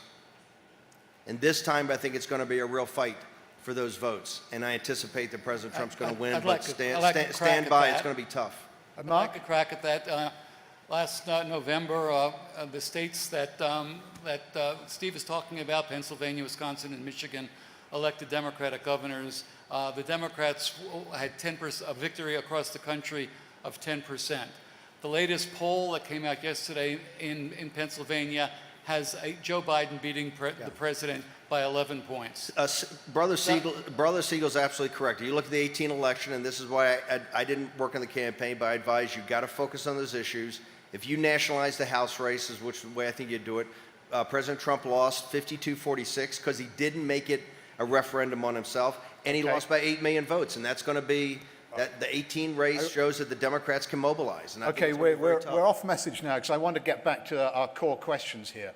And this time, I think it's going to be a real fight for those votes. And I anticipate that President Trump's going to win, but stand by, it's going to be tough. I'd like to crack at that. Last November, the states that Steve is talking about, Pennsylvania, Wisconsin, and Michigan, elected Democratic governors. The Democrats had a victory across the country of 10%. The latest poll that came out yesterday in Pennsylvania has Joe Biden beating the president by 11 points. Brother Siegel's absolutely correct. You look at the 2018 election, and this is why I didn't work in the campaign, but I advise you got to focus on those issues. If you nationalize the House races, which is the way I think you'd do it, President Trump lost 52-46 because he didn't make it a referendum on himself, and he lost by 8 million votes, and that's going to be that the 18 race shows that the Democrats can mobilize. And Okay, we're off message now because I want to get back to our core questions here.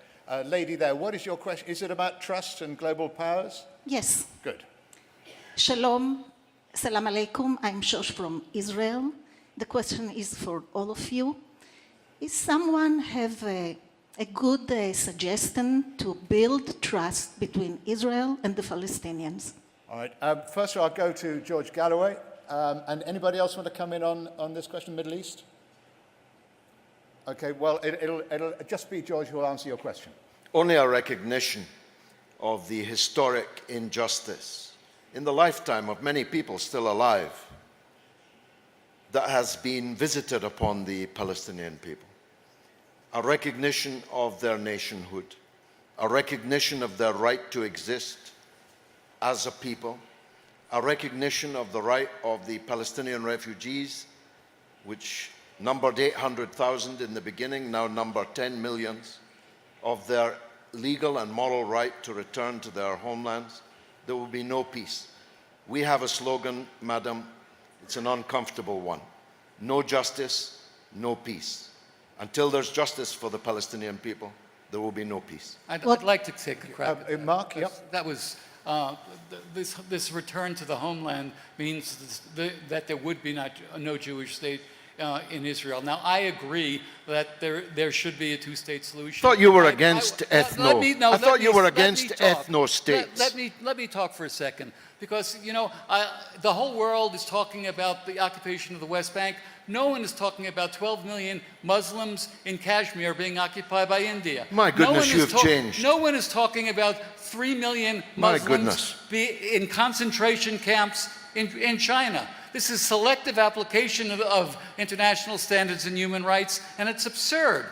Lady there, what is your question? Is it about trust and global powers? Yes. Good. Shalom. Salam alaikum. I'm Shosh from Israel. The question is for all of you. Is someone have a good suggestion to build trust between Israel and the Palestinians? All right. First of all, I'll go to George Galloway. And anybody else want to come in on this question, Middle East? Okay, well, it'll just be George who will answer your question. Only a recognition of the historic injustice in the lifetime of many people still alive that has been visited upon the Palestinian people. A recognition of their nationhood, a recognition of their right to exist as a people, a recognition of the right of the Palestinian refugees, which numbered 800,000 in the beginning, now number 10 million, of their legal and moral right to return to their homelands. There will be no peace. We have a slogan, madam, it's an uncomfortable one. No justice, no peace. Until there's justice for the Palestinian people, there will be no peace. I'd like to take a crack at that. Mark, yep. That was, this return to the homeland means that there would be no Jewish state in Israel. Now, I agree that there should be a two-state solution. I thought you were against ethno. I thought you were against ethno states. Let me talk for a second, because the whole world is talking about the occupation of the West Bank. No one is talking about 12 million Muslims in Kashmir being occupied by India. My goodness, you've changed. No one is talking about 3 million Muslims in concentration camps in China. This is selective application of international standards and human rights, and it's absurd.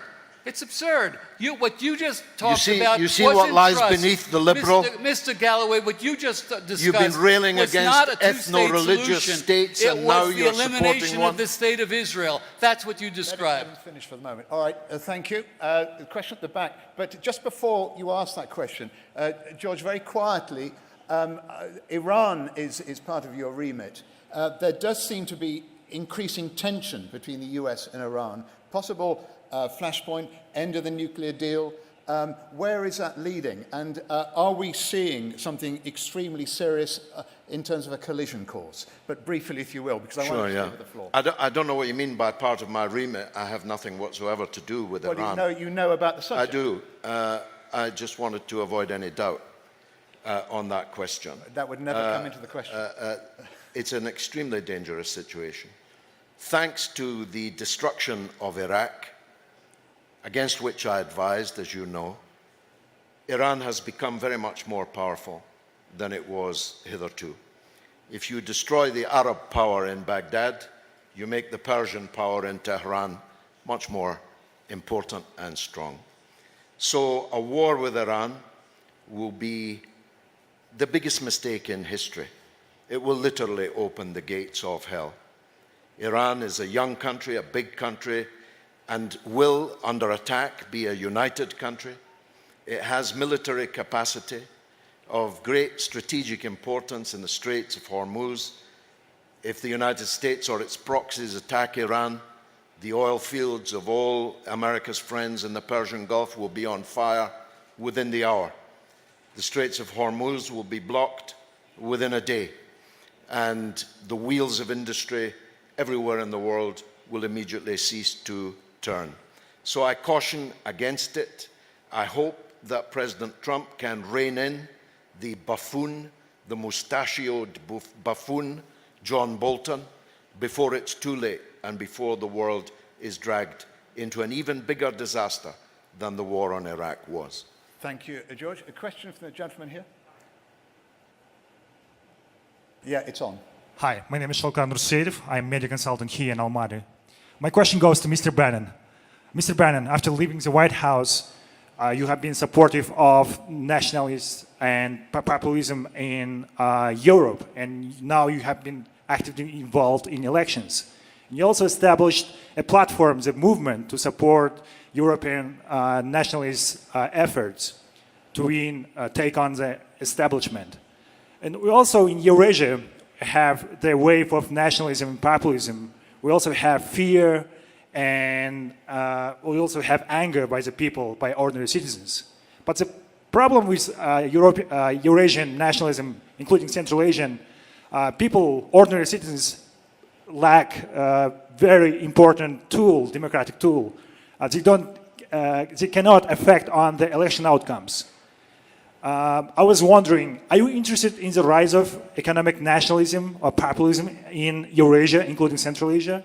It's absurd. What you just talked about. You see what lies beneath the liberal? Mr. Galloway, what you just discussed. You've been railing was against not a two-state ethno-religious solution. states, and now you're supporting one. It was the elimination of the state of Israel. That's what you described. Let me finish for the moment. All right, thank you. The question at the back. But just before you ask that question, George, very quietly, Iran is part of your remit. There does seem to be increasing tension between the US and Iran. Possible flashpoint, end of the nuclear deal. Where is that leading? And are we seeing something extremely serious in terms of a collision course? But briefly, if you will, because I want to give the floor. I don't know what you mean by part of my remit. I have nothing whatsoever to do with Iran. You know about the subject. I do. I just wanted to avoid any doubt on that question. That would never come into the question. It's an extremely dangerous situation. Thanks to the destruction of Iraq, against which I advised, as you know, Iran has become very much more powerful than it was hitherto. If you destroy the Arab power in Baghdad, you make the Persian power in Tehran much more important and strong. So a war with Iran will be the biggest mistake in history. It will literally open the gates of hell. Iran is a young country, a big country, and will, under attack, be a united country. It has military capacity of great strategic importance in the Straits of Hormuz. If the United States or its proxies attack Iran, the oil fields of all America's friends in the Persian Gulf will be on fire within the hour. The Straits of Hormuz will be blocked within a day, and the wheels of industry everywhere in the world will immediately cease to turn. So I caution against it. I hope that President Trump can rein in the buffoon, the mustachioed buffoon, John Bolton, before it's too late and before the world is dragged into an even bigger disaster than the war on Iraq was. Thank you, George. A question from the gentleman here? Yeah, it's on. Hi, my name is Shalkan Ruseyev. I'm a media consultant here in Almaty. My question goes to Mr. Bannon. Mr. Bannon, after leaving the White House, you have been supportive of nationalists and populism in Europe, and now you have been actively involved in elections. You also established a platform, the movement, to support European nationalist efforts to take on the establishment. And we also, in Eurasia, have the wave of nationalism and populism. We also have fear, and we also have anger by the people, by ordinary citizens. But the problem with Eurasian nationalism, including Central Asian, people, ordinary citizens, lack a very important tool, democratic tool. They cannot affect on the election outcomes. I was wondering, are you interested in the rise of economic nationalism or populism in Eurasia, including Central Asia?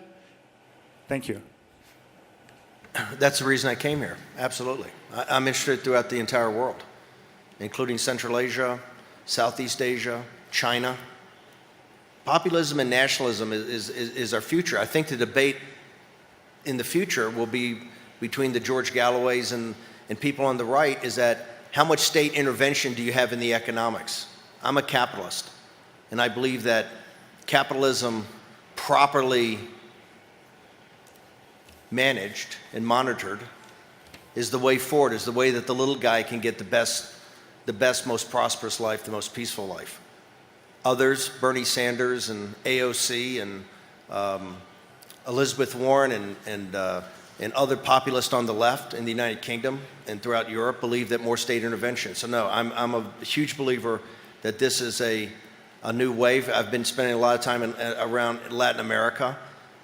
Thank you. That's the reason I came here, absolutely. I'm interested throughout the entire world, including Central Asia, Southeast Asia, China. Populism and nationalism is our future. I think the debate in the future will be between the George Galloways and people on the right is that how much state intervention do you have in the economics? I'm a capitalist, and I believe that capitalism properly managed and monitored is the way forward, is the way that the little guy can get the best, most prosperous life, the most peaceful life. Others, Bernie Sanders and AOC and Elizabeth Warren and other populists on the left in the United Kingdom and throughout Europe believe that more state intervention. So no, I'm a huge believer that this is a new wave. I've been spending a lot of time around Latin America,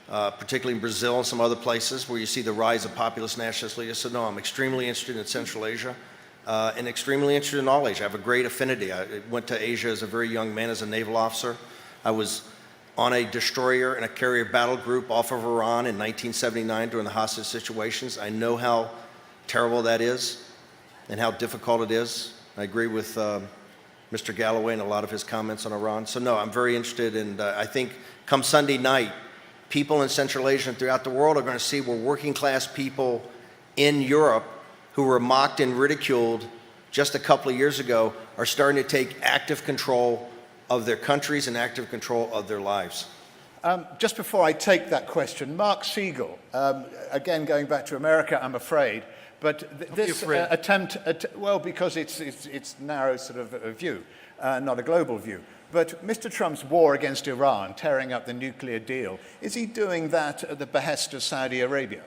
particularly in Brazil and some other places where you see the rise of populist nationalist leaders. So no, I'm extremely interested in Central Asia and extremely interested in all Asia. I have a great affinity. I went to Asia as a very young man as a naval officer. I was on a destroyer and a carrier battle group off of Iran in 1979 during the hostage situations. I know how terrible that is and how difficult it is. I agree with Mr. Galloway and a lot of his comments on Iran. So no, I'm very interested, and I think come Sunday night, people in Central Asia and throughout the world are going to see where working class people in Europe who were mocked and ridiculed just a couple of years ago are starting to take active control of their countries and active control of their lives. Just before I take that question, Mark Siegel, again going back to America, I'm afraid, but this attempt, well, because it's narrow sort of a view, not a global view. But Mr. Trump's war against Iran, tearing up the nuclear deal, is he doing that at the behest of Saudi Arabia?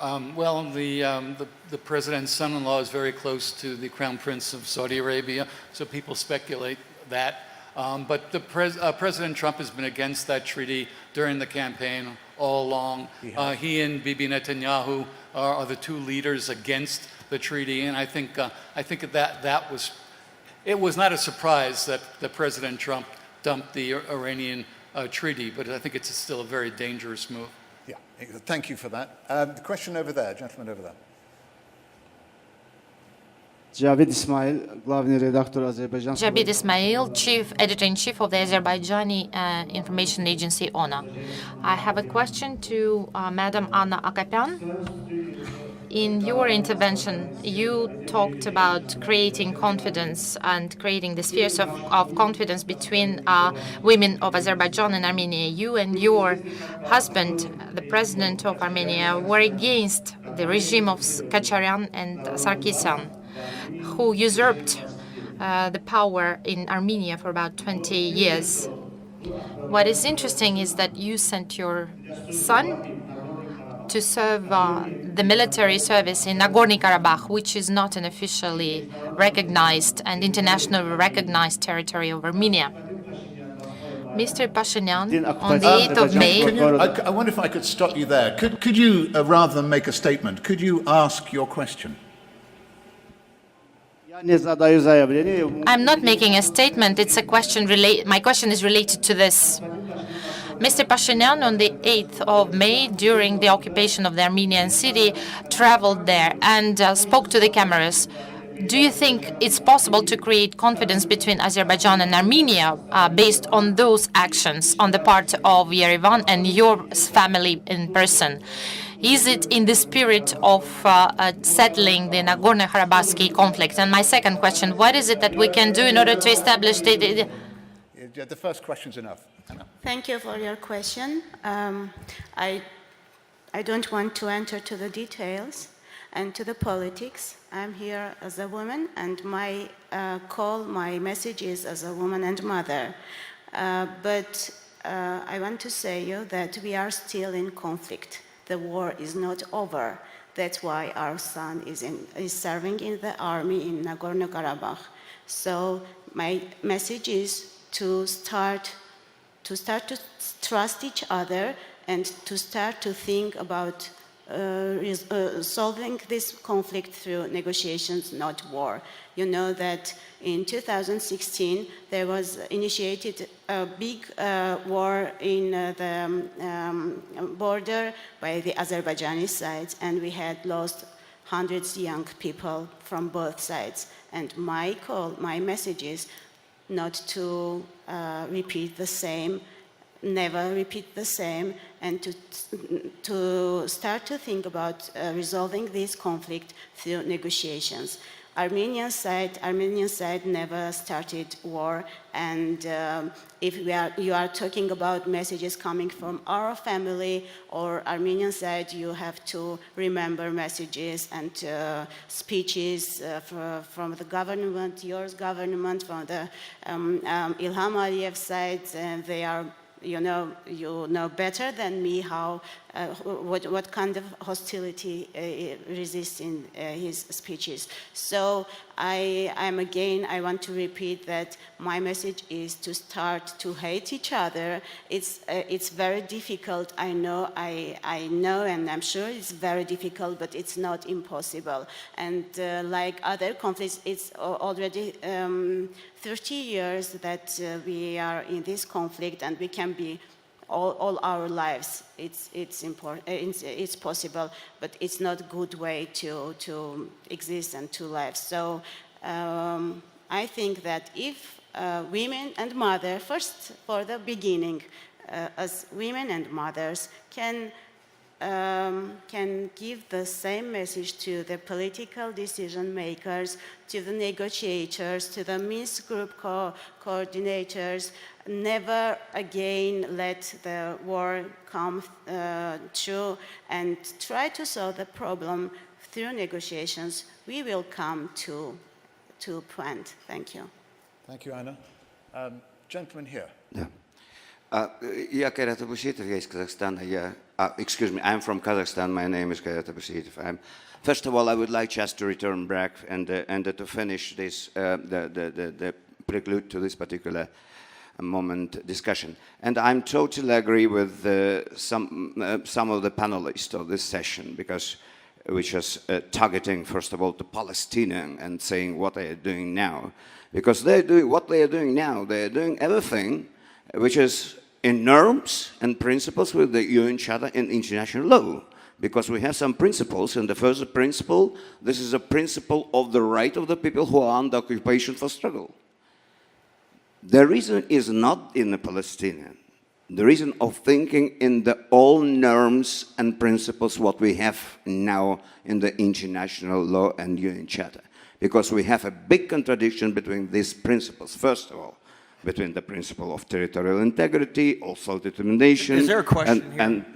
Well, the president's son-in-law is very close to the Crown Prince of Saudi Arabia, so people speculate that. But President Trump has been against that treaty during the campaign all along. He and Bibi Netanyahu are the two leaders against the treaty, and I think that was not a surprise that President Trump dumped the Iranian treaty, but I think it's still a very dangerous move. Yeah, thank you for that. The question over there, gentleman over there. Javid Ismail, Chief Editor-in-Chief of the Azerbaijani Information Agency, ONA. I have a question to Madam Anna Akapyan. In your intervention, you talked about creating confidence and creating the spheres of confidence between women of Azerbaijan and Armenia. You and your husband, the president of Armenia, were against the regime of Kacharyan and Sarkisyan, who usurped the power in Armenia for about 20 years. What is interesting is that you sent your son to serve the military service in Nagorno-Karabakh, which is not an officially recognized and internationally recognized territory of Armenia. Mr. Pashinyan, on the 8th of May... I wonder if I could stop you there. Could you, rather than make a statement, could you ask your question? I'm not making a statement. It's a question. My question is related to this. Mr. Pashinyan, on the 8th of May, during the occupation of the Armenian city, traveled there and spoke to the cameras. Do you think it's possible to create confidence between Azerbaijan and Armenia based on those actions on the part of Yerevan and your family in person? Is it in the spirit of settling the Nagorno-Karabakh conflict? And my second question, what is it that we can do in order to establish the... The first question's enough. Thank you for your question. I don't want to enter to the details and to the politics. I'm here as a woman, and my message is as a woman and mother. But I want to say you that we are still in conflict. The war is not over. That's why our son is serving in the army in Nagorno-Karabakh. So my message is to start to trust each other and to start to think about solving this conflict through negotiations, not war. You know that in 2016 there was initiated a big war in the border by the Azerbaijani side, and we had lost hundreds of young people from both sides. And my message is not to repeat the same, never repeat the same, and to start to think about resolving this conflict through negotiations. Armenian side never started war, and if you are talking about messages coming from our family or Armenian side, you have to remember messages and speeches from the government, your government, from the Ilham Aliyev side, and they are, you know better than me how what kind of hostility resists in his speeches. So I want to repeat that my message is to start to hate each other. It's very difficult. I know, and I'm sure it's very difficult, but it's not impossible. And like other conflicts, it's already 30 years that we are in this conflict, and we can be all our lives. It's important. It's possible, but it's not a good way to exist and to live. So I think that if women and mothers, first for the beginning, as women and mothers can give the same message to the political decision makers, to the negotiators, to the Minsk group coordinators, never again let the war come true, and try to solve the problem through negotiations, we will come to point. Thank you. Thank you, Anna. Gentleman here. Yeah. Я Kairat Abusitov, из Kazakhstan. Excuse me, I'm from Kazakhstan. My name is Kairat Abusitov. First of all, I would like just to return back and to finish this, the prelude to this particular moment discussion. And I'm totally agree with some of the panelists of this session, because which is targeting, first of all, the Palestinian and saying what they are doing now. Because they're doing what they are doing now. They are doing everything which is in norms and principles with the UN Charter and international law. Because we have some principles, and the first principle, this is a principle of the right of the people who are under occupation for struggle. The reason is not in the Palestinian. The reason of thinking in the all norms and principles what we have now in the international law and UN Charter. Because we have a big contradiction between these principles. First of all, between the principle of territorial integrity, also determination. Is there a question here?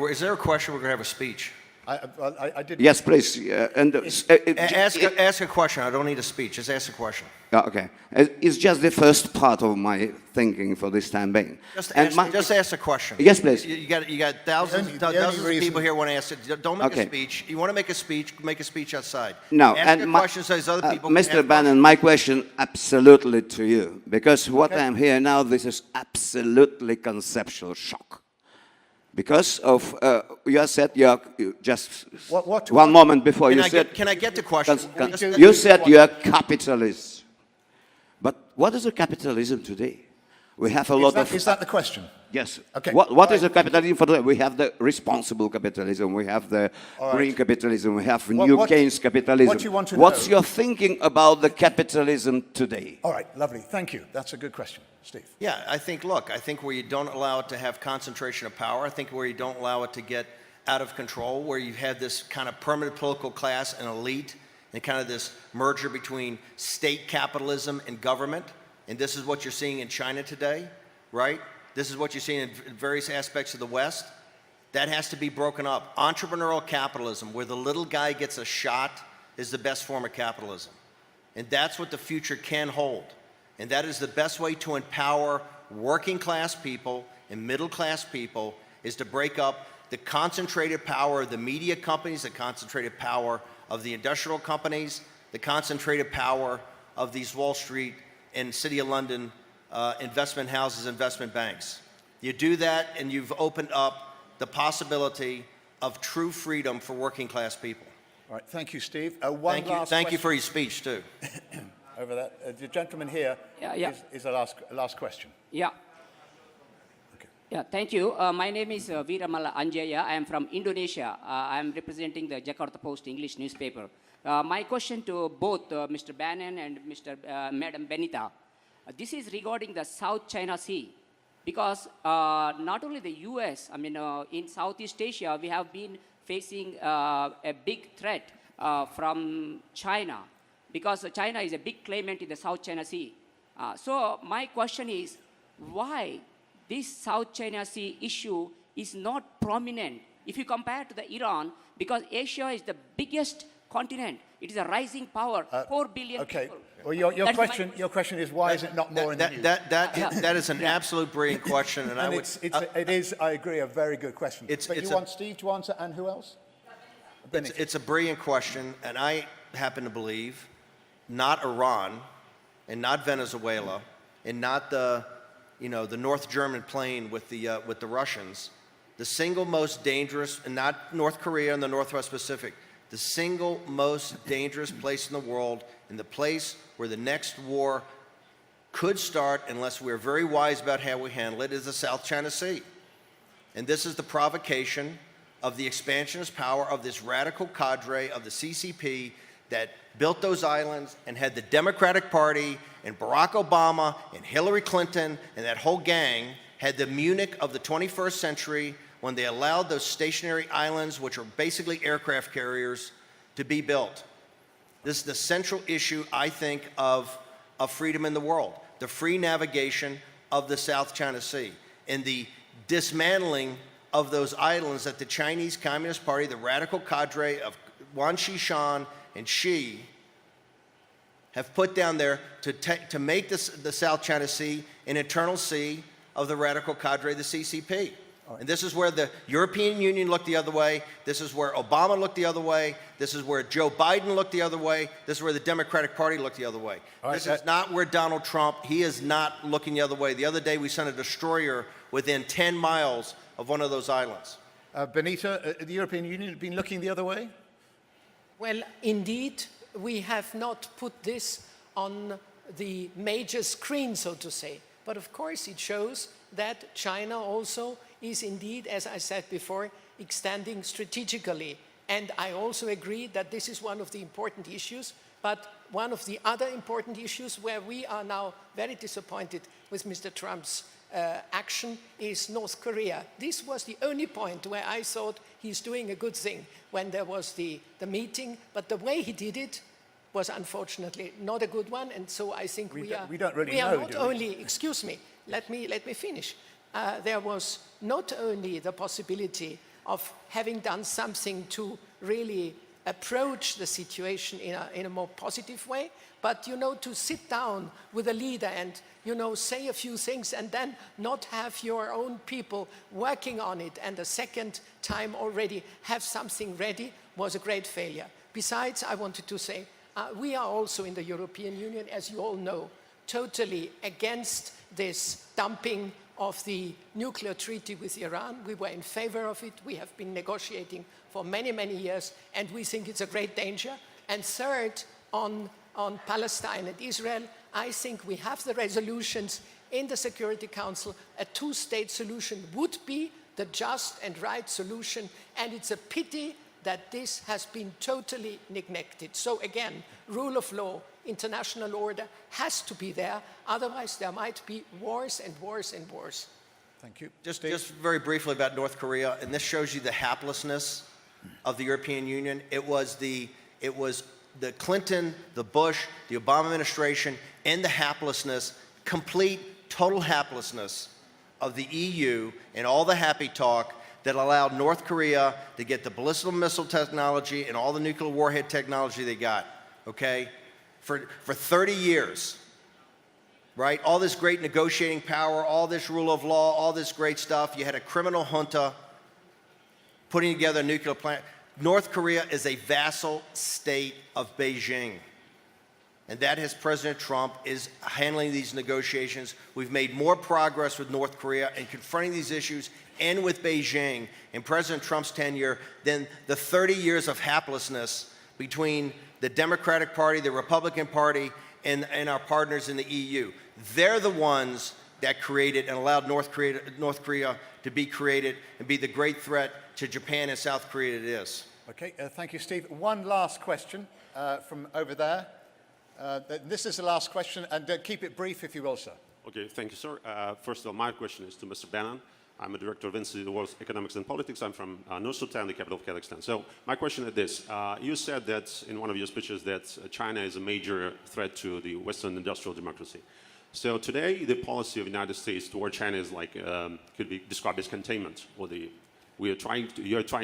Is there a question? We're going to have a speech. I did. Yes, please. Ask a question. I don't need a speech. Just ask a question. Okay. It's just the first part of my thinking for this time being. Just ask a question. Yes, please. You got thousands of people here want to ask it. Don't make a speech. You want to make a speech outside. No. Ask a question so these other people Mr. Bannon, my question absolutely to you. Because what I'm here now, this is absolutely conceptual shock. Because of, you said you just one moment before you said... Can I get the question? You said you are capitalists. But what is a capitalism today? We have a lot of... Is that the question? Yes. Okay. What is a capitalism for today? We have the responsible capitalism, we have the green capitalism, we have new Keynes capitalism. What you want to What's know? your thinking about the capitalism today? All right, lovely. Thank you. That's a good question. Steve. Yeah, I think where you don't allow it to have concentration of power, I think where you don't allow it to get out of control, where you have this kind of permanent political class and elite, and kind of this merger between state capitalism and government, and this is what you're seeing in China today, right? This is what you're seeing in various aspects of the West. That has to be broken up. Entrepreneurial capitalism, where the little guy gets a shot, is the best form of capitalism. And that's what the future can hold. And that is the best way to empower working class people and middle class people, is to break up the concentrated power of the media companies, the concentrated power of the industrial companies, the concentrated power of these Wall Street and City of London investment houses, investment banks. You do that and you've opened up the possibility of true freedom for working class people. All right, thank you, Steve. Thank you for your speech, too. Over that. The gentleman here is the last question. Yeah. Okay. Yeah, thank you. My name is Veeramala Anjaya. I am from Indonesia. I am representing the Jakarta Post English newspaper. My question to both Mr. Bannon and Madam Benita. This is regarding the South China Sea. Because not only the US, I mean, in Southeast Asia, we have been facing a big threat from China. Because China is a big claimant in the South China Sea. So my question is, why this South China Sea issue is not prominent if you compare to the Iran, because Asia is the biggest continent. It is a rising power, 4 billion people. Well, your question is, why is it not more in the news? That is an absolute brilliant question. And it is, I agree, a very good question. But you want Steve to answer, and who else? It's a brilliant question, and I happen to believe not Iran, and not Venezuela, and not the North German plane with the Russians. The single most dangerous, and not North Korea and the Northwest Pacific, the single most dangerous place in the world, and the place where the next war could start, unless we're very wise about how we handle it, is the South China Sea. And this is the provocation of the expansionist power of this radical cadre of the CCP that built those islands and had the Democratic Party and Barack Obama and Hillary Clinton and that whole gang had the Munich of the 21st century when they allowed those stationary islands, which are basically aircraft carriers, to be built. This is the central issue, I think, of freedom in the world, the free navigation of the South China Sea and the dismantling of those islands that the Chinese Communist Party, the radical cadre of Wan Xishan and Xi, have put down there to make the South China Sea an eternal sea of the radical cadre, the CCP. And this is where the European Union looked the other way. This is where Obama looked the other way. This is where Joe Biden looked the other way. This is where the Democratic Party looked the other way. This is not where Donald Trump, he is not looking the other way. The other day we sent a destroyer within 10 miles of one of those islands. Benita, the European Union has been looking the other way? Well, indeed, we have not put this on the major screen, so to say. But of course, it shows that China also is indeed, as I said before, extending strategically. And I also agree that this is one of the important issues. But one of the other important issues where we are now very disappointed with Mr. Trump's action is North Korea. This was the only point where I thought he's doing a good thing when there was the meeting, but the way he did it was unfortunately not a good one, and so I think we are not only, excuse me, let me finish. There was not only the possibility of having done something to really approach the situation in a more positive way, but, you know, to sit down with a leader and, you know, say a few things and then not have your own people working on it and a second time already have something ready was a great failure. Besides, I wanted to say, we are also in the European Union, as you all know, totally against this dumping of the nuclear treaty with Iran. We were in favor of it. We have been negotiating for many, many years, and we think it's a great danger. And third, on Palestine and Israel, I think we have the resolutions in the Security Council. A two-state solution would be the just and right solution, and it's a pity that this has been totally neglected. So again, rule of law, international order has to be there, otherwise there might be wars and wars and wars. Thank you. Just very briefly about North Korea, and this shows you the haplessness of the European Union. It was the Clinton, the Bush, the Obama administration, and the haplessness, complete, total haplessness of the EU and all the happy talk that allowed North Korea to get the ballistic missile technology and all the nuclear warhead technology they got, okay? For 30 years, right? All this great negotiating power, all this rule of law, all this great stuff. You had a criminal junta putting together a nuclear plant. North Korea is a vassal state of Beijing. And that is President Trump is handling these negotiations. We've made more progress with North Korea in confronting these issues and with Beijing in President Trump's tenure than the 30 years of haplessness between the Democratic Party, the Republican Party, and our partners in the EU. They're the ones that created and allowed North Korea to be created and be the great threat to Japan and South Korea it is. Okay, thank you, Steve. One last question from over there. This is the last question, and keep it brief if you will, sir. Okay, thank you, sir. First of all, my question is to Mr. Bannon. I'm a director of Institute of World Economics and Politics. I'm from Nur-Sultan, the capital of Kazakhstan. So my question is this. You said that in one of your speeches that China is a major threat to the Western industrial democracy. So today, the policy of the United States toward China is like, could be described as containment, or you're trying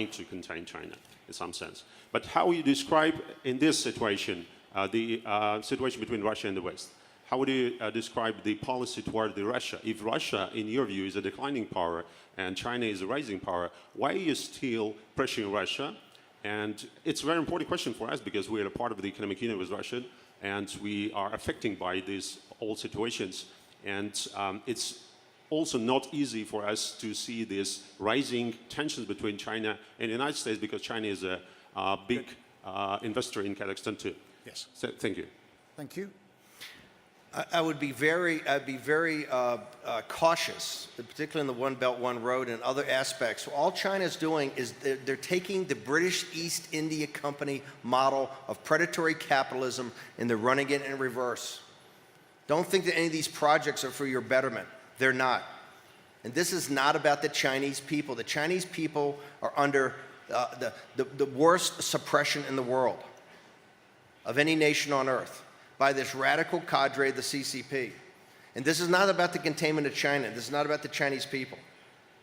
to contain China in some sense. But how would you describe in this situation, the situation between Russia and the West? How would you describe the policy toward Russia? If Russia, in your view, is a declining power and China is a rising power, why are you still pressuring Russia? And it's a very important question for us because we are a part of the economic union with Russia and we are affected by these old situations. And it's also not easy for us to see these rising tensions between China and the United States because China is a big investor in Kazakhstan too. Yes. So, thank you. Thank you. I'd be very cautious, particularly in the One Belt, One Road and other aspects. All China's doing is they're taking the British East India Company model of predatory capitalism and they're running it in reverse. Don't think that any of these projects are for your betterment. They're not. And this is not about the Chinese people. The Chinese people are under the worst suppression in the world of any nation on earth by this radical cadre, the CCP. And this is not about the containment of China. This is not about the Chinese people.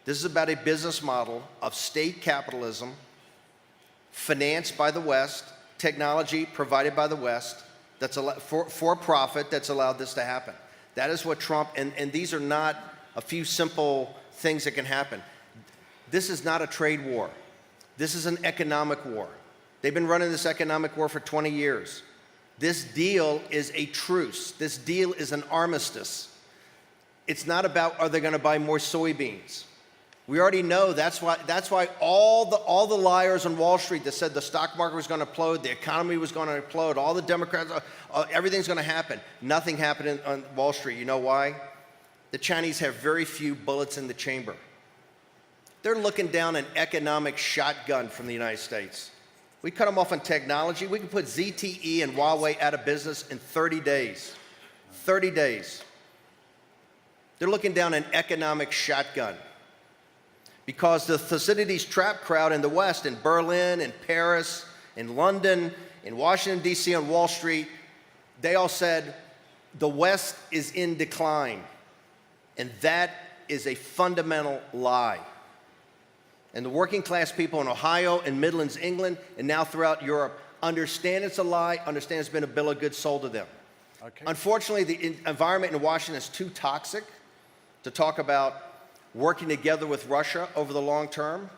This is about a business model of state capitalism financed by the West, technology provided by the West, that's for profit that's allowed this to happen. That is what Trump, and these are not a few simple things that can happen. This is not a trade war. This is an economic war. They've been running this economic war for 20 years. This deal is a truce. This deal is an armistice. It's not about are they going to buy more soybeans. We already know that's why all the liars on Wall Street that said the stock market was going to implode, the economy was going to implode, all the Democrats, everything's going to happen. Nothing happened on Wall Street. You know why? The Chinese have very few bullets in the chamber. They're looking down an economic shotgun from the United States. We cut them off on technology. We can put ZTE and Huawei out of business in 30 days. 30 days. They're looking down an economic shotgun. Because the Thucydides trap crowd in the West, in Berlin, in Paris, in London, in Washington, D.C., on Wall Street, they all said, the West is in decline. And that is a fundamental lie. And the working class people in Ohio and Midlands, England, and now throughout Europe understand it's a lie, understand it's been a bill of goods sold to them. Okay. Unfortunately, the environment in Washington is too toxic to talk about working together with Russia over the long term.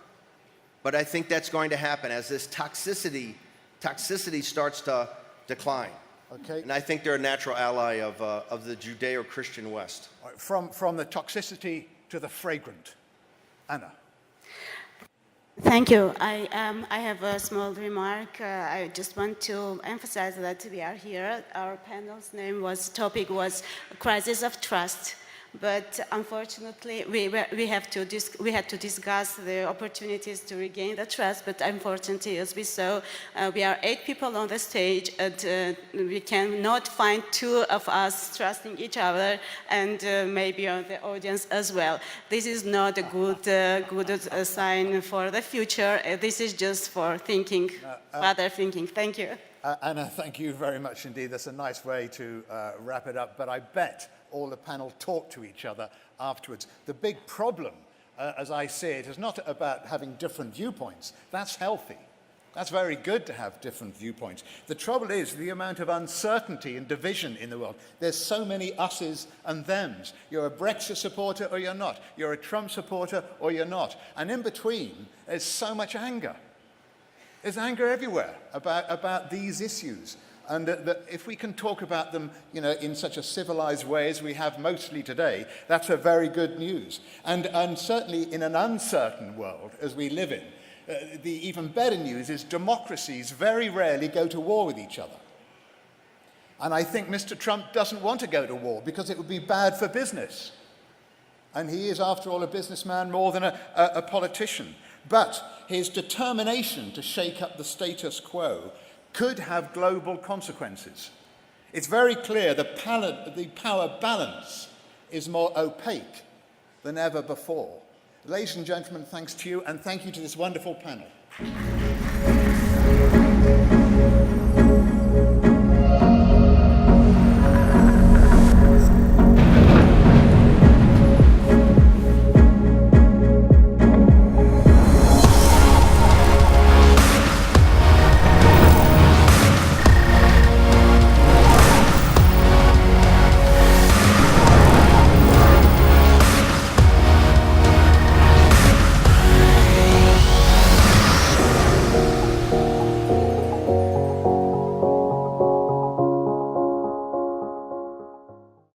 But I think that's going to happen as this toxicity starts to decline. Okay. And I think they're a natural ally of the Judeo-Christian West. From the toxicity to the fragrant. Anna. Thank you. I have a small remark. I just want to emphasize that we are here. Our panel's topic was crisis of trust. But unfortunately, we had to discuss the opportunities to regain the trust. But unfortunately, as we saw, we are 8 people on the stage, and we cannot find 2 of us trusting each other, and maybe on the audience as well. This is not a good sign for the future. This is just for thinking, further thinking. Thank you. Anna, thank you very much indeed. That's a nice way to wrap it up. But I bet all the panel talk to each other afterwards. The big problem, as I see it, is not about having different viewpoints. That's healthy. That's very good to have different viewpoints. The trouble is the amount of uncertainty and division in the world. There's so many us's and them's. You're a Brexit supporter or you're not. You're a Trump supporter or you're not. And in between, there's so much anger. There's anger everywhere about these issues. And if we can talk about them, in such a civilized way as we have mostly today, that's a very good news. And certainly in an uncertain world as we live in, the even better news is democracies very rarely go to war with each other. And I think Mr. Trump doesn't want to go to war because it would be bad for business. And he is, after all, a businessman more than a politician. But his determination to shake up the status quo could have global consequences. It's very clear the power balance is more opaque than ever before. Ladies and gentlemen, thanks to you, and thank you to this wonderful panel.